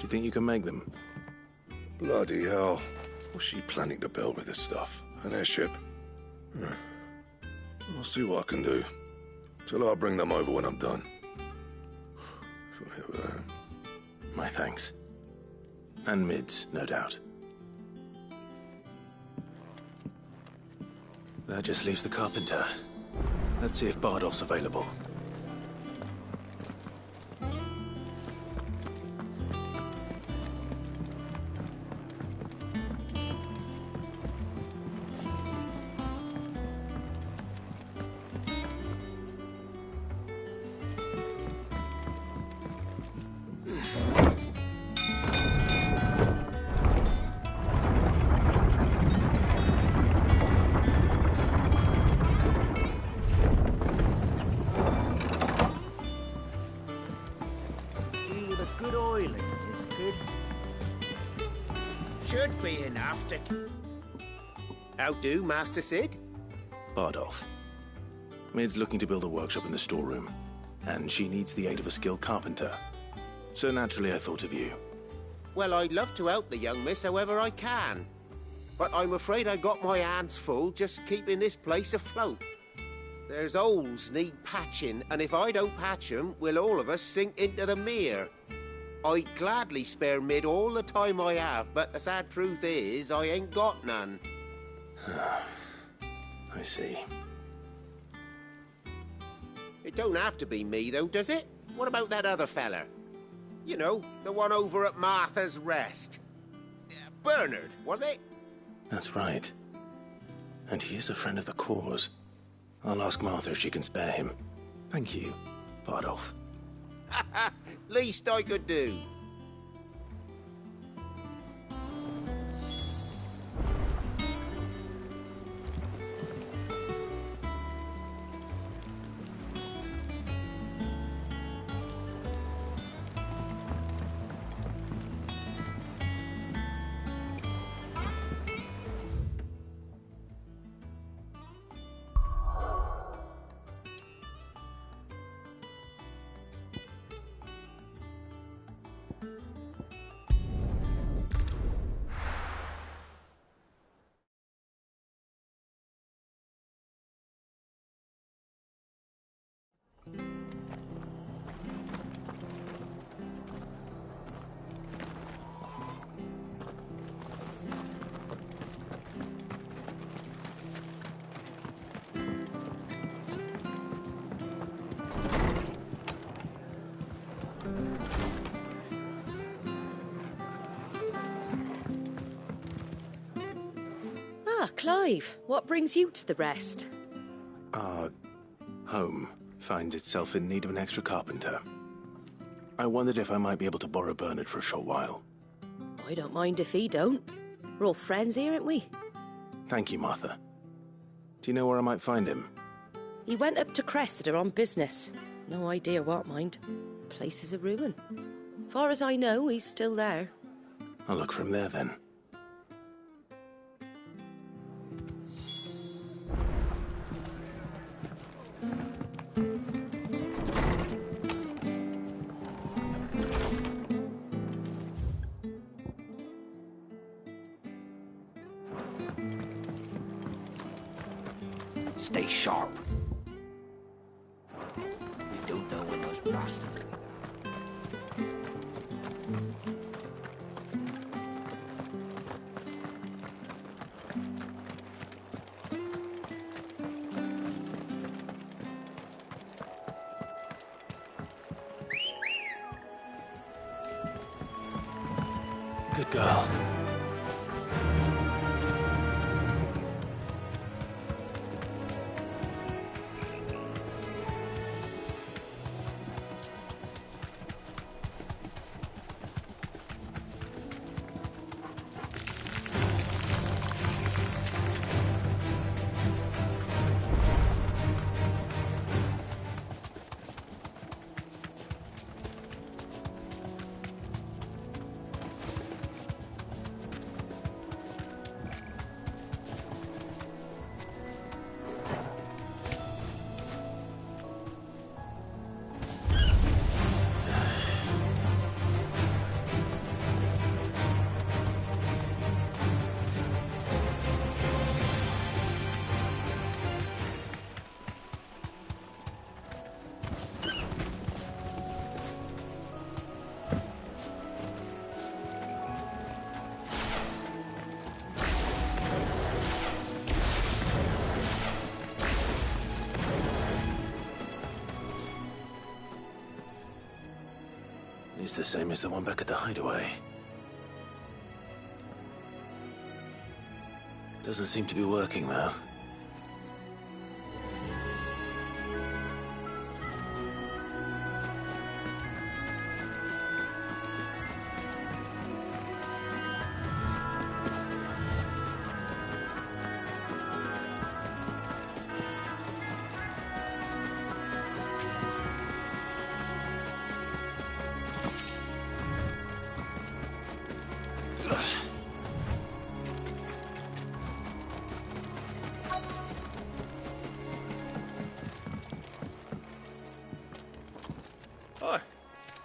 Do think you can make them? Bloody hell. What's she planning to build with this stuff? An airship? I'll see what I can do. Till I'll bring them over when I'm done. My thanks. And Mids, no doubt. That just leaves the carpenter. Let's see if Bardolph's available. Should be enough to... How do, Master Sid? Bardolph. Mid's looking to build a workshop in the storeroom, and she needs the aid of a skilled carpenter. So naturally I thought of you. Well, I'd love to help the young miss however I can. But I'm afraid I got my hands full just keeping this place afloat. There's holes need patching, and if I don't patch them, we'll all of us sink into the mere. I'd gladly spare Mid all the time I have, but the sad truth is, I ain't got none. I see. It don't have to be me, though, does it? What about that other fella? You know, the one over at Martha's Rest. Bernard, was it? That's right. And he is a friend of the cause. I'll ask Martha if she can spare him. Thank you, Bardolph. Least I could do. Clive, what brings you to the Rest? Our home finds itself in need of an extra carpenter. I wondered if I might be able to borrow Bernard for a short while. I don't mind if he don't. We're all friends here, aren't we? Thank you, Martha. Do you know where I might find him? He went up to Cressida on business. No idea what, mind. Place is a ruin. Far as I know, he's still there. I'll look for him there, then. Stay sharp. We don't know when those bastards are. Good girl. It's the same as the one back at the hideaway. Doesn't seem to be working, though.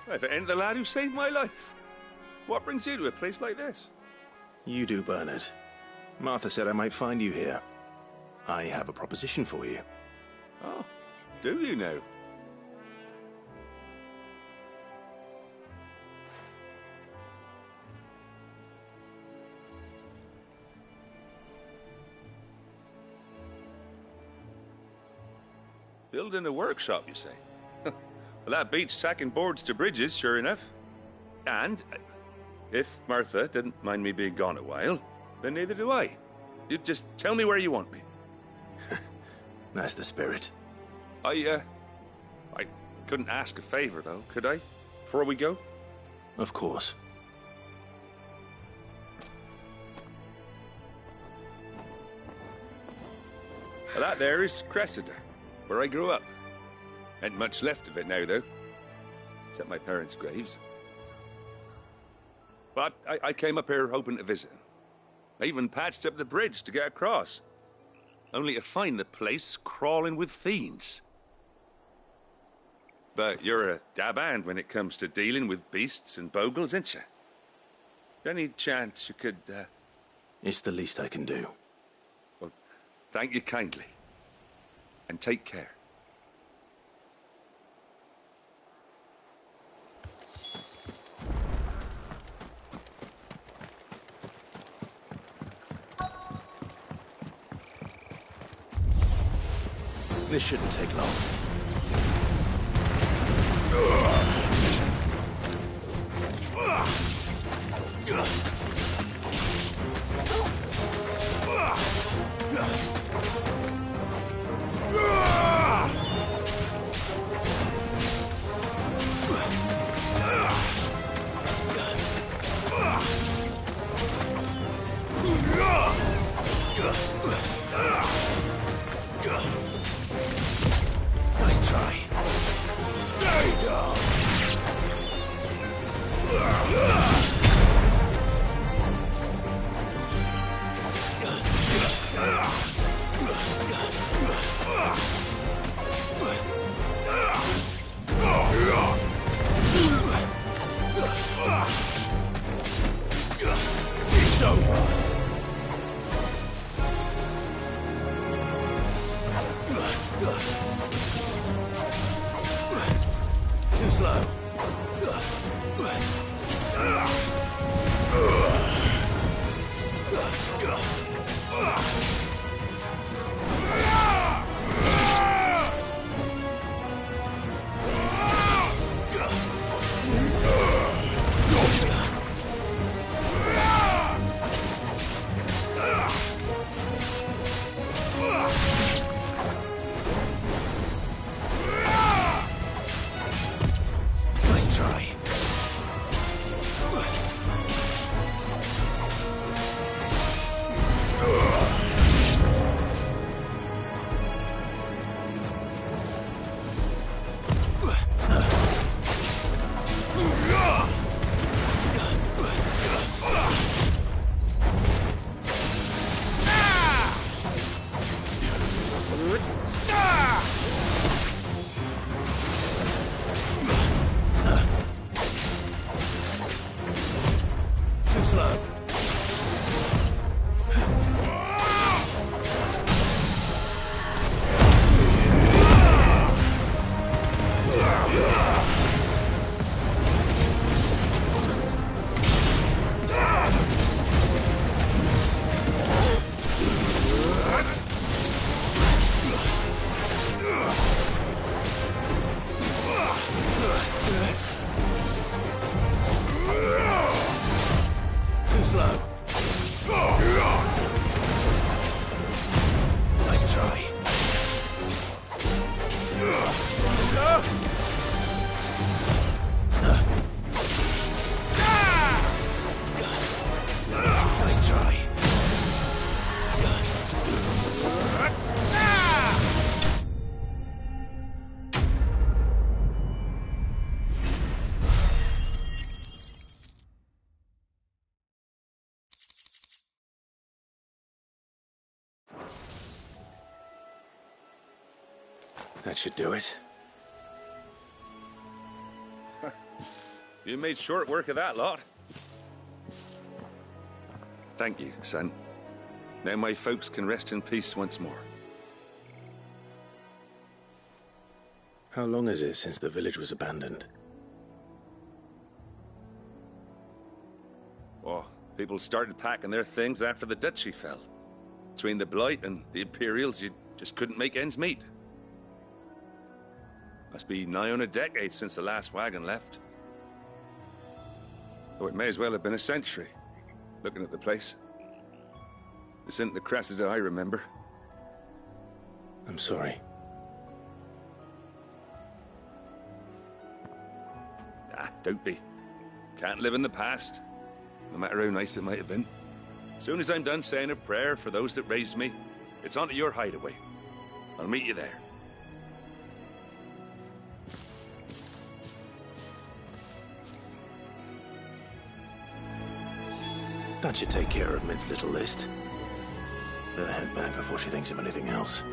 If it ain't the lad who saved my life. What brings you to a place like this? You do, Bernard. Martha said I might find you here. I have a proposition for you. Oh, do you now? Building a workshop, you say? Well, that beats tacking boards to bridges, sure enough. And if Martha didn't mind me being gone a while, then neither do I. You just tell me where you want me. That's the spirit. I couldn't ask a favor, though, could I? Before we go? Of course. Well, that there is Cressida, where I grew up. Ain't much left of it now, though. Except my parents' graves. But I came up here hoping to visit. I even patched up the bridge to get across. Only to find the place crawling with fiends. But you're a dab hand when it comes to dealing with beasts and bogles, ain't you? Any chance you could, It's the least I can do. Well, thank you kindly. And take care. This shouldn't take long. Nice try. Stay down. It's over. Too slow. Nice try. Too slow. That should do it. You made short work of that lot. Thank you, son. Now my folks can rest in peace once more. How long is it since the village was abandoned? Oh, people started packing their things after the duchy fell. Between the Blight and the Imperials, you just couldn't make ends meet. Must be nigh on a decade since the last wagon left. Though it may as well have been a century, looking at the place. This isn't the Cressida I remember. I'm sorry. Ah, don't be. Can't live in the past, no matter how nice it might have been. Soon as I'm done saying a prayer for those that raised me, it's on to your hideaway. I'll meet you there. That should take care of Mid's little list. Better head back before she thinks of anything else.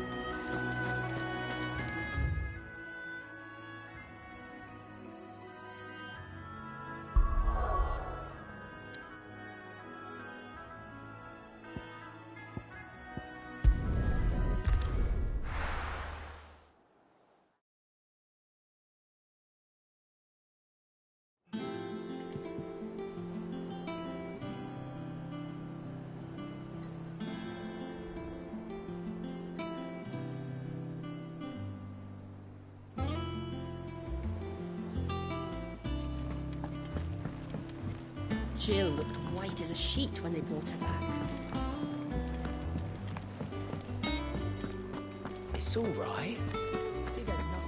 Jill looked white as a sheet when they brought her back. It's all right. See, there's nothing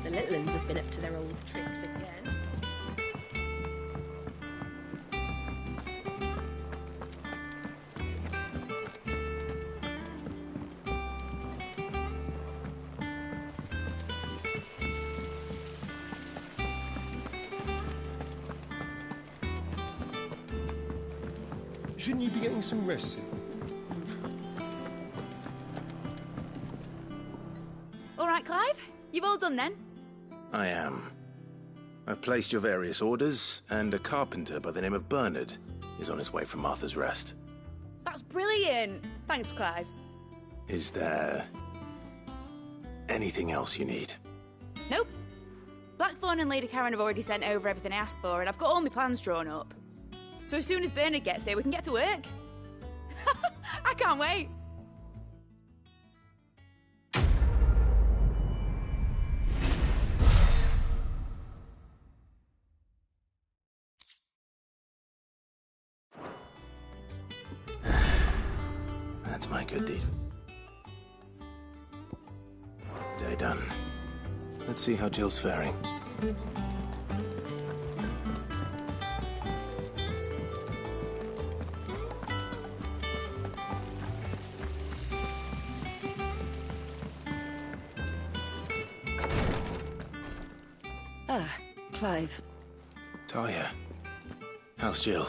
The Litlins have been up to their old tricks again. Shouldn't you be getting some rest? All right, Clive. You've all done then? I am. I've placed your various orders, and a carpenter by the name of Bernard is on his way from Martha's Rest. That's brilliant. Thanks, Clive. Is there anything else you need? Nope. Blackthorn and Lady Karen have already sent over everything I asked for, and I've got all my plans drawn up. So as soon as Bernard gets here, we can get to work. I can't wait. That's my good deed. Day done. Let's see how Jill's faring. Ah, Clive. Talia. How's Jill?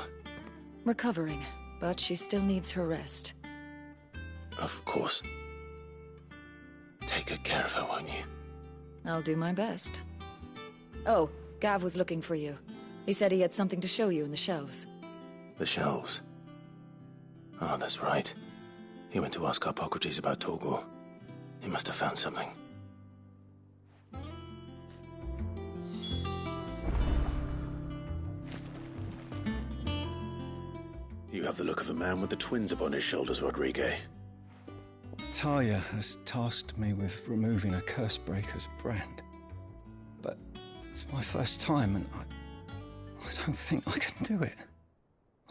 Recovering, but she still needs her rest. Of course. Take good care of her, won't you? I'll do my best. Oh, Gav was looking for you. He said he had something to show you in the shelves. The shelves? Oh, that's right. He went to ask Harpocrates about Torgor. He must have found something. You have the look of a man with the twins upon his shoulders, Rodrigue. Talia has tasked me with removing a Cursebreaker's brand. But it's my first time, and I don't think I can do it.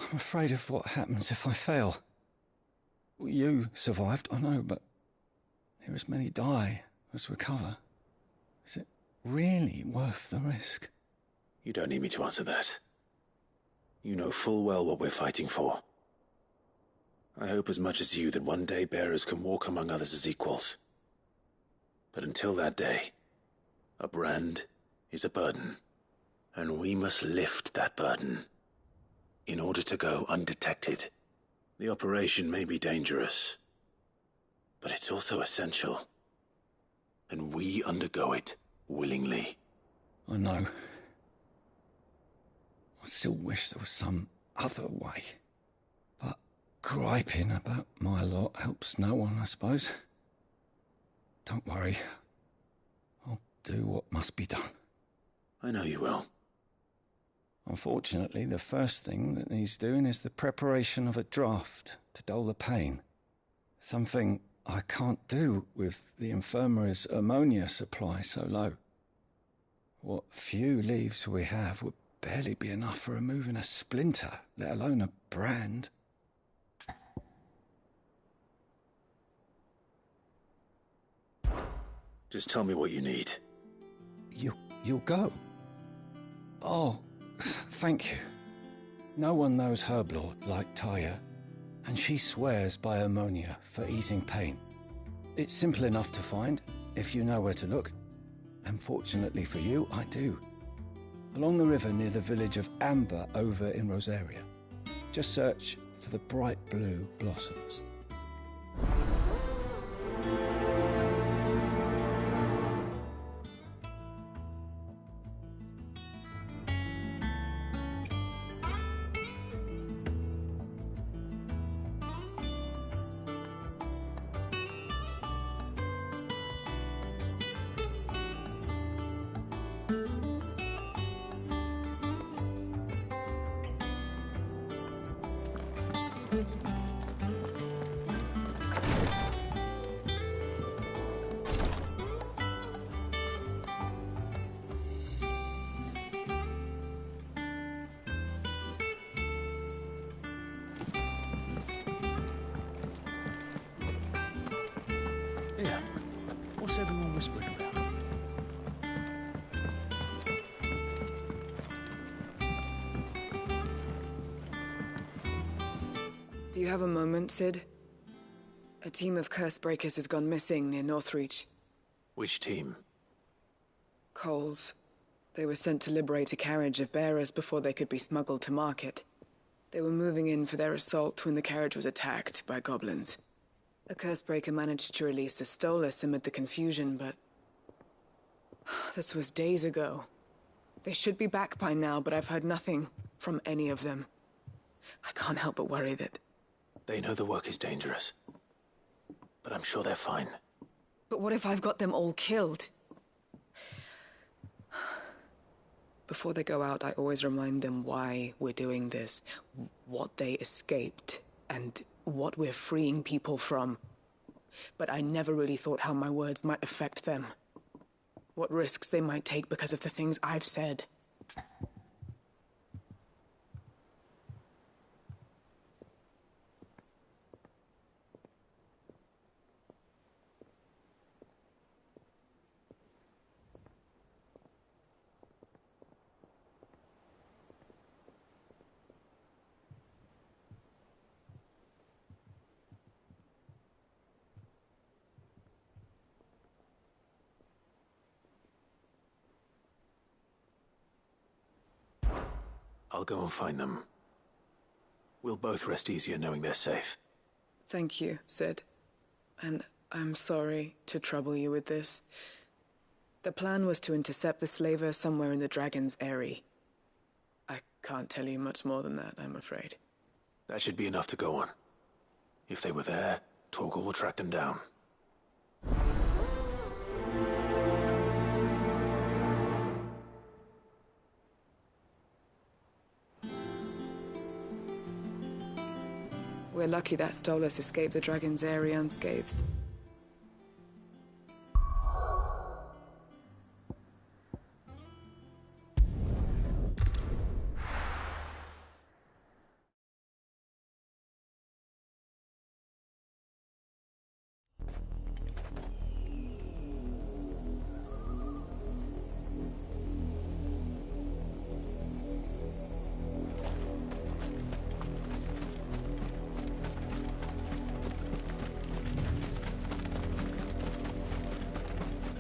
I'm afraid of what happens if I fail. You survived, I know, but here as many die as recover. Is it really worth the risk? You don't need me to answer that. You know full well what we're fighting for. I hope as much as you that one day bearers can walk among others as equals. But until that day, a brand is a burden, and we must lift that burden in order to go undetected. The operation may be dangerous, but it's also essential, and we undergo it willingly. I know. I still wish there was some other way. But griping about my lot helps no one, I suppose. Don't worry. I'll do what must be done. I know you will. Unfortunately, the first thing that needs doing is the preparation of a draft to dull the pain. Something I can't do with the infirmary's ammonia supply so low. What few leaves we have would barely be enough for removing a splinter, let alone a brand. Just tell me what you need. You'll go? Oh, thank you. No one knows Herblord like Taya, and she swears by ammonia for easing pain. It's simple enough to find, if you know where to look. And fortunately for you, I do. Along the river near the village of Amber over in Rosaria. Just search for the bright blue blossoms. Yeah. What's everyone whispering about? Do you have a moment, Sid? A team of Cursebreakers has gone missing near Northreach. Which team? Coles. They were sent to liberate a carriage of bearers before they could be smuggled to market. They were moving in for their assault when the carriage was attacked by goblins. A Cursebreaker managed to release a Stolas amid the confusion, but... this was days ago. They should be back by now, but I've heard nothing from any of them. I can't help but worry that... They know the work is dangerous, but I'm sure they're fine. But what if I've got them all killed? Before they go out, I always remind them why we're doing this, what they escaped, and what we're freeing people from. But I never really thought how my words might affect them. What risks they might take because of the things I've said. I'll go and find them. We'll both rest easier knowing they're safe. Thank you, Sid. And I'm sorry to trouble you with this. The plan was to intercept the slaver somewhere in the Dragon's Eyrie. I can't tell you much more than that, I'm afraid. That should be enough to go on. If they were there, Torgal will track them down. We're lucky that Stolas escaped the Dragon's Eyrie unscathed.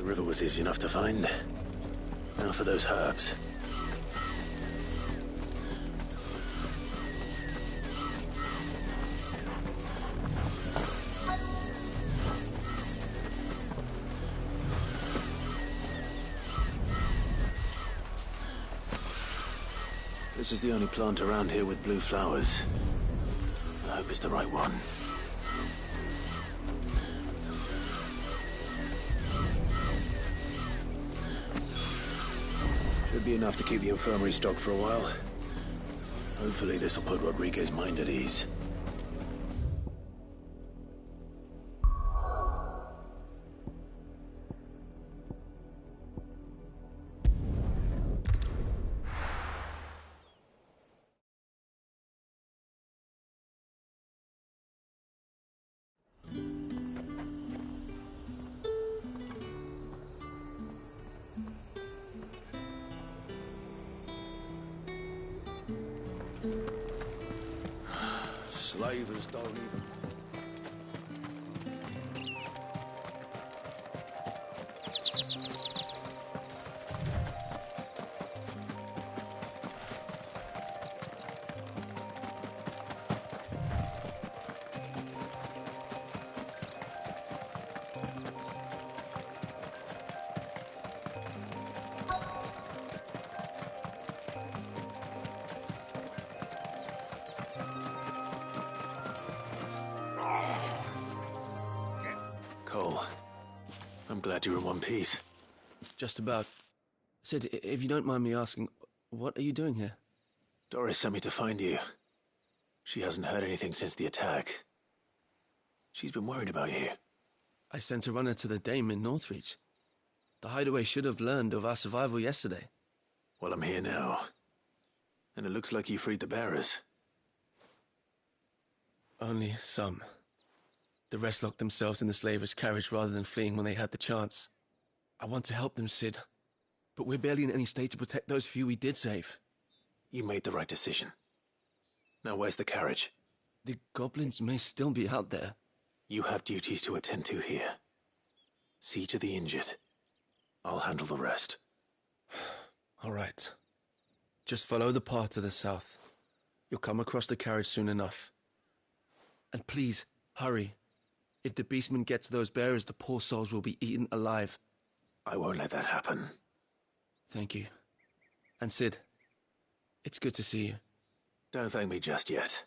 river was easy enough to find. Now for those herbs. This is the only plant around here with blue flowers. I hope it's the right one. Should be enough to keep the infirmary stocked for a while. Hopefully this will put Rodriguez's mind at ease. Slavers don't even... Cole, I'm glad you're in one piece. Just about. Sid, if you don't mind me asking, what are you doing here? Doris sent me to find you. She hasn't heard anything since the attack. She's been worried about you. I sent a runner to the Dame in Northreach. The hideaway should have learned of our survival yesterday. Well, I'm here now. And it looks like you freed the bearers. Only some. The rest locked themselves in the slavers' carriage rather than fleeing when they had the chance. I want to help them, Sid. But we're barely in any state to protect those few we did save. You made the right decision. Now where's the carriage? The goblins may still be out there. You have duties to attend to here. See to the injured. I'll handle the rest. All right. Just follow the path to the south. You'll come across the carriage soon enough. And please, hurry. If the beastmen get to those bearers, the poor souls will be eaten alive. I won't let that happen. Thank you. And Sid, it's good to see you. Don't thank me just yet.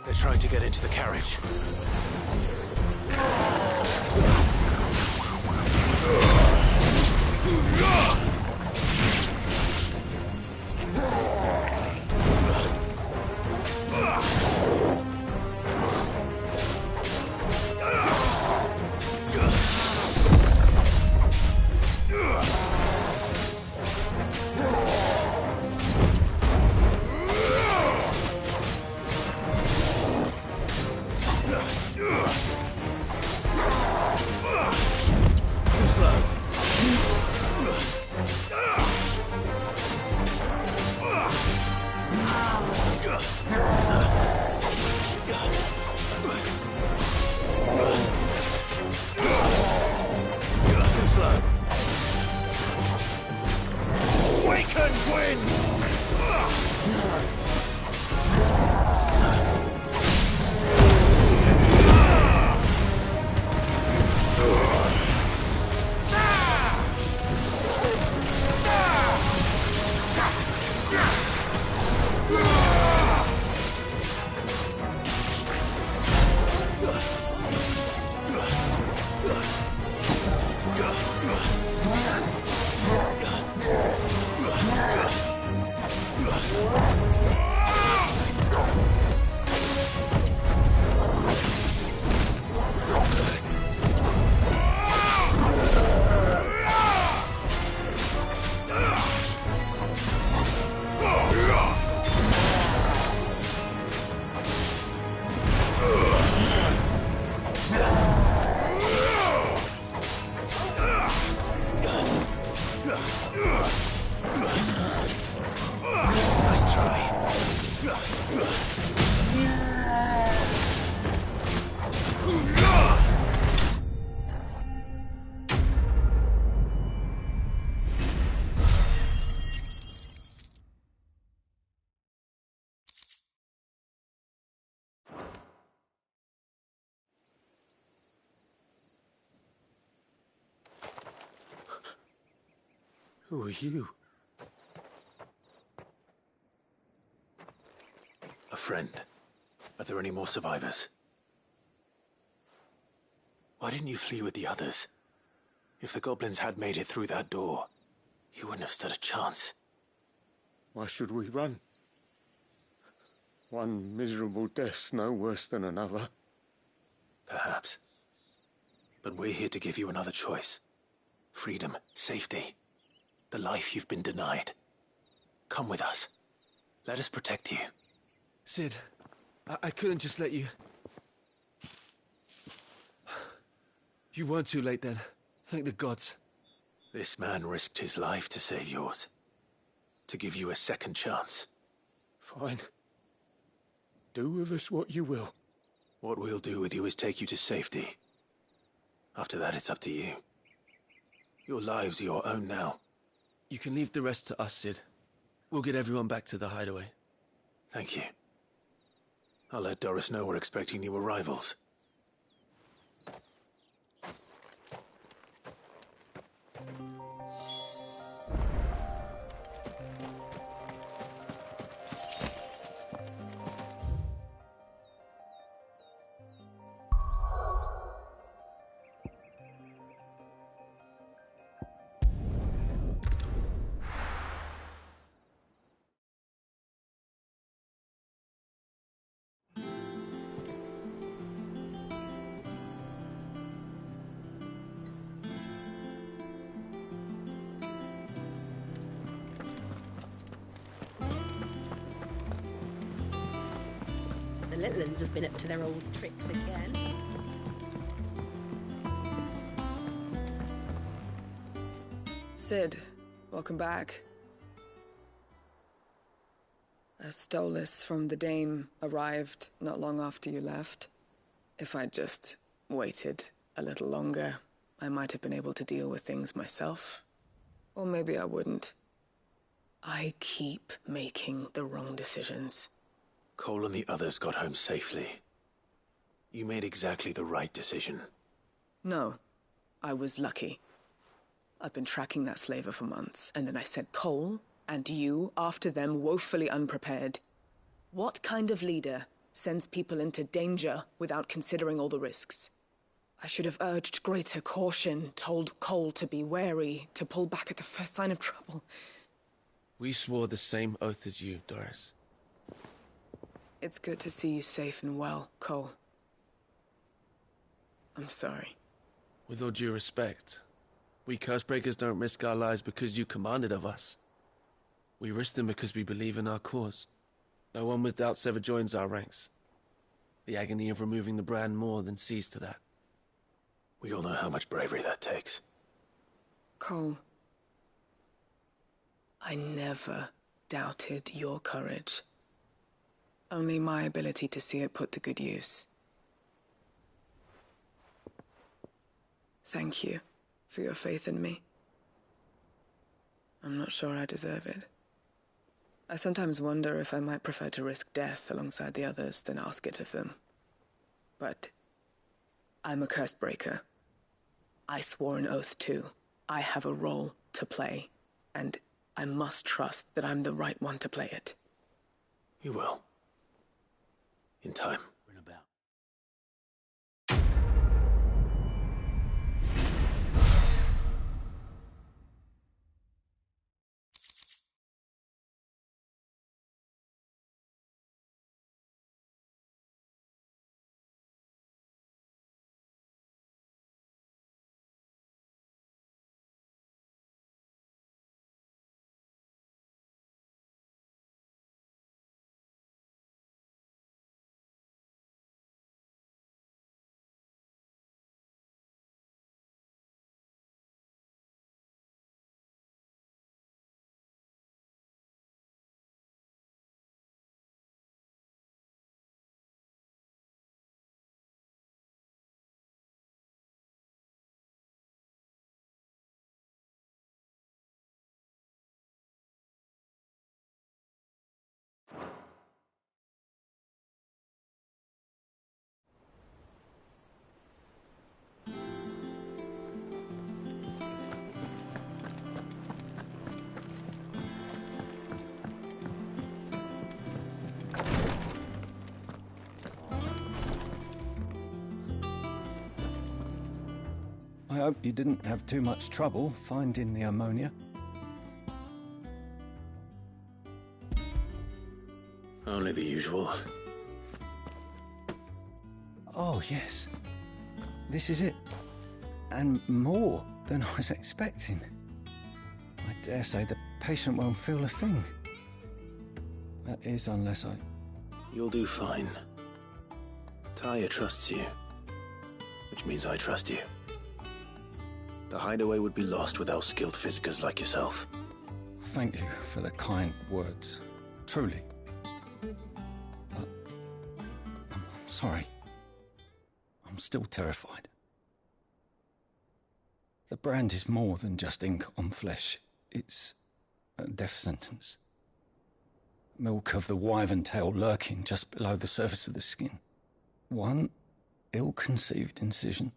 They're trying to get into the carriage. Who are you? A friend. Are there any more survivors? Why didn't you flee with the others? If the goblins had made it through that door, you wouldn't have stood a chance. Why should we run? One miserable death's no worse than another. Perhaps. But we're here to give you another choice. Freedom, safety, the life you've been denied. Come with us. Let us protect you. Cid, I couldn't just let you... You weren't too late then. Thank the gods. This man risked his life to save yours. To give you a second chance. Fine. Do with us what you will. What we'll do with you is take you to safety. After that, it's up to you. Your lives are your own now. You can leave the rest to us, Cid. We'll get everyone back to the hideaway. Thank you. I'll let Doris know we're expecting new arrivals. The little ones have been up to their old tricks again. Cid, welcome back. A Stolas from the Dame arrived not long after you left. If I'd just waited a little longer, I might have been able to deal with things myself. Or maybe I wouldn't. I keep making the wrong decisions. Cole and the others got home safely. You made exactly the right decision. No, I was lucky. I've been tracking that slaver for months, and then I sent Cole and you after them woefully unprepared. What kind of leader sends people into danger without considering all the risks? I should have urged greater caution, told Cole to be wary, to pull back at the first sign of trouble. We swore the same oath as you, Doris. It's good to see you safe and well, Cole. I'm sorry. With all due respect, we Cursebreakers don't risk our lives because you commanded of us. We risk them because we believe in our cause. No one with doubts ever joins our ranks. The agony of removing the brand more than sees to that. We all know how much bravery that takes. Cole, I never doubted your courage. Only my ability to see it put to good use. Thank you for your faith in me. I'm not sure I deserve it. I sometimes wonder if I might prefer to risk death alongside the others than ask it of them. But I'm a Cursebreaker. I swore an oath too. I have a role to play, and I must trust that I'm the right one to play it. You will. In time. I hope you didn't have too much trouble finding the ammonia. Only the usual. Oh, yes. This is it. And more than I was expecting. I dare say the patient won't feel a thing. That is, unless I... You'll do fine. Tyr trusts you, which means I trust you. The hideaway would be lost without skilled physicers like yourself. Thank you for the kind words. Truly. But I'm sorry. I'm still terrified. The brand is more than just ink on flesh. It's a death sentence. Milk of the wyvern tail lurking just below the surface of the skin. One ill-conceived incision,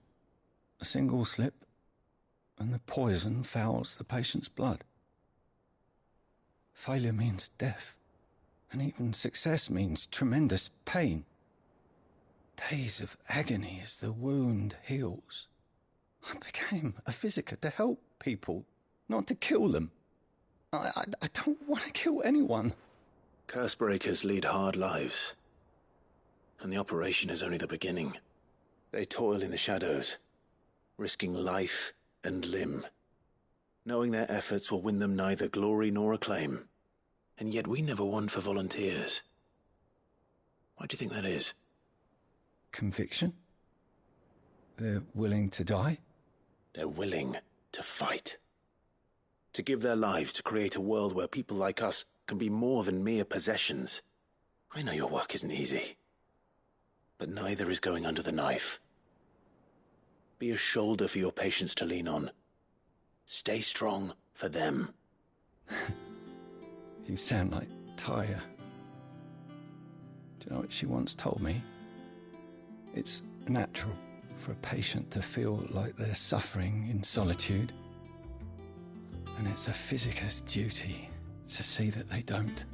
a single slip, and the poison fouls the patient's blood. Failure means death, and even success means tremendous pain. Days of agony as the wound heals. I became a physiker to help people, not to kill them. I don't want to kill anyone. Cursebreakers lead hard lives, and the operation is only the beginning. They toil in the shadows, risking life and limb, knowing their efforts will win them neither glory nor acclaim. And yet we never won for volunteers. Why do you think that is? Conviction? They're willing to die? They're willing to fight. To give their lives to create a world where people like us can be more than mere possessions. I know your work isn't easy, but neither is going under the knife. Be a shoulder for your patients to lean on. Stay strong for them. You sound like Tyr. Do you know what she once told me? It's natural for a patient to feel like they're suffering in solitude. And it's a physiker's duty to see that they don't.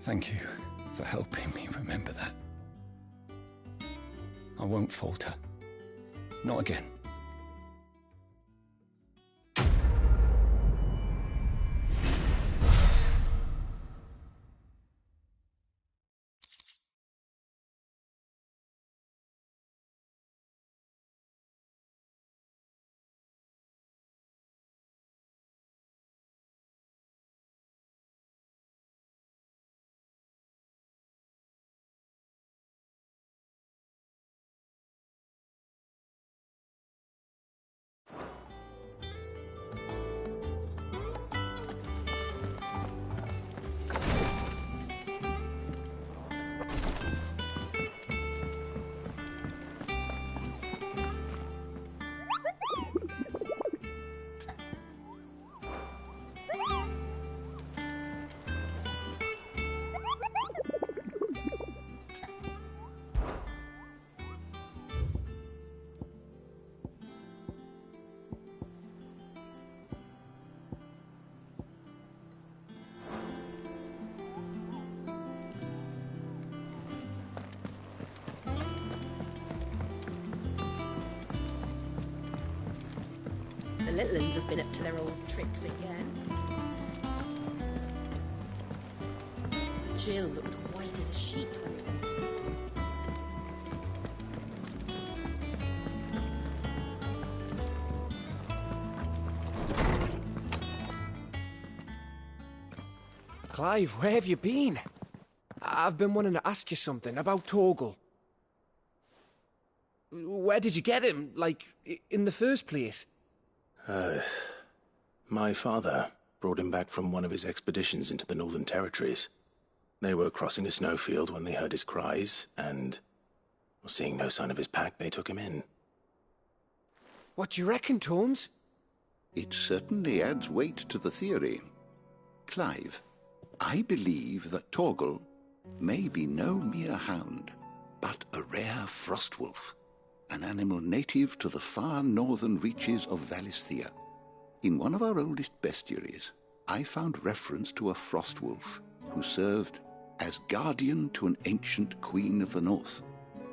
Thank you for helping me remember that. I won't falter. Not again. The little uns have been up to their old tricks again. Jill looked white as a sheet. Clive, where have you been? I've been wanting to ask you something about Torgal. Where did you get him, like, in the first place? My father brought him back from one of his expeditions into the Northern Territories. They were crossing a snowfield when they heard his cries, and, seeing no sign of his pack, they took him in. What do you reckon, Tomes? It certainly adds weight to the theory. Clive, I believe that Torgal may be no mere hound, but a rare frostwolf, an animal native to the far northern reaches of Valisthea. In one of our oldest bestiaries, I found reference to a frostwolf who served as guardian to an ancient queen of the north.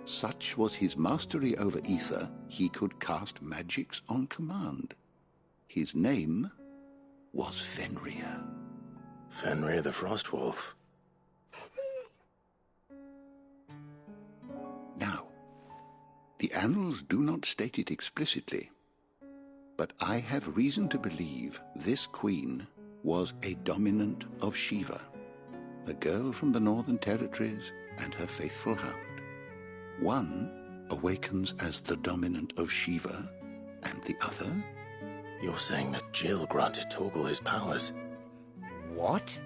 Such was his mastery over ether, he could cast magics on command. His name was Fenrir. Fenrir the Frostwolf. Now, the annals do not state it explicitly, but I have reason to believe this queen was a dominant of Shiva, a girl from the Northern Territories and her faithful hound. One awakens as the dominant of Shiva, and the other? You're saying that Jill granted Torgal his powers? What?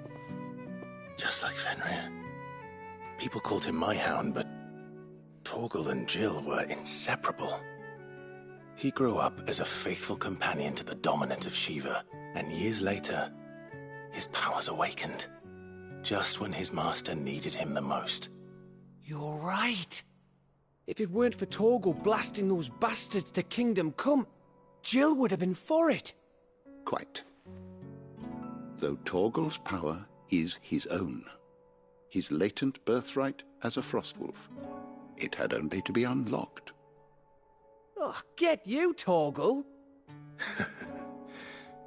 Just like Fenrir. People called him my hound, but Torgal and Jill were inseparable. He grew up as a faithful companion to the dominant of Shiva, and years later, his powers awakened, just when his master needed him the most. You're right. If it weren't for Torgal blasting those bastards to Kingdom Come, Jill would have been for it. Quite. Though Torgal's power is his own, his latent birthright as a Frostwolf, it had only to be unlocked. Oh, get you, Torgal!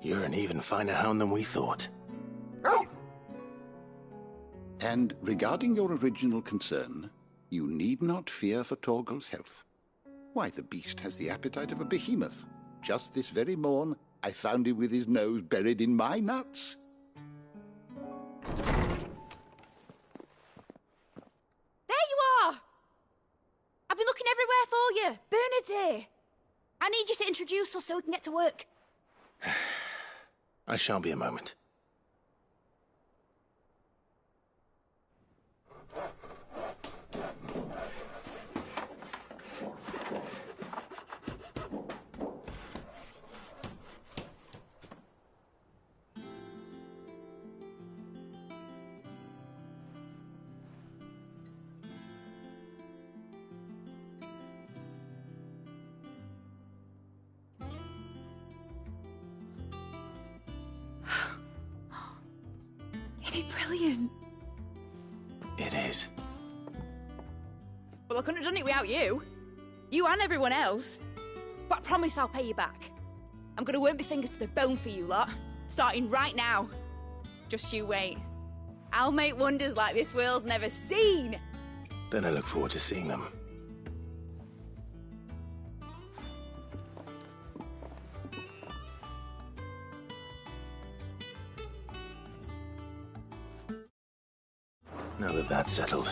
You're an even finer hound than we thought. And regarding your original concern, you need not fear for Torgal's health. Why, the beast has the appetite of a behemoth. Just this very morn, I found him with his nose buried in my nuts. There you are! I've been looking everywhere for you. Bernard's here. I need you to introduce us so we can get to work. I shall be a moment. Isn't it brilliant? It is. Well, I couldn't have done it without you. You and everyone else. But I promise I'll pay you back. I'm gonna work my fingers to the bone for you lot, starting right now. Just you wait. I'll make wonders like this world's never seen. Then I look forward to seeing them. Now that that's settled,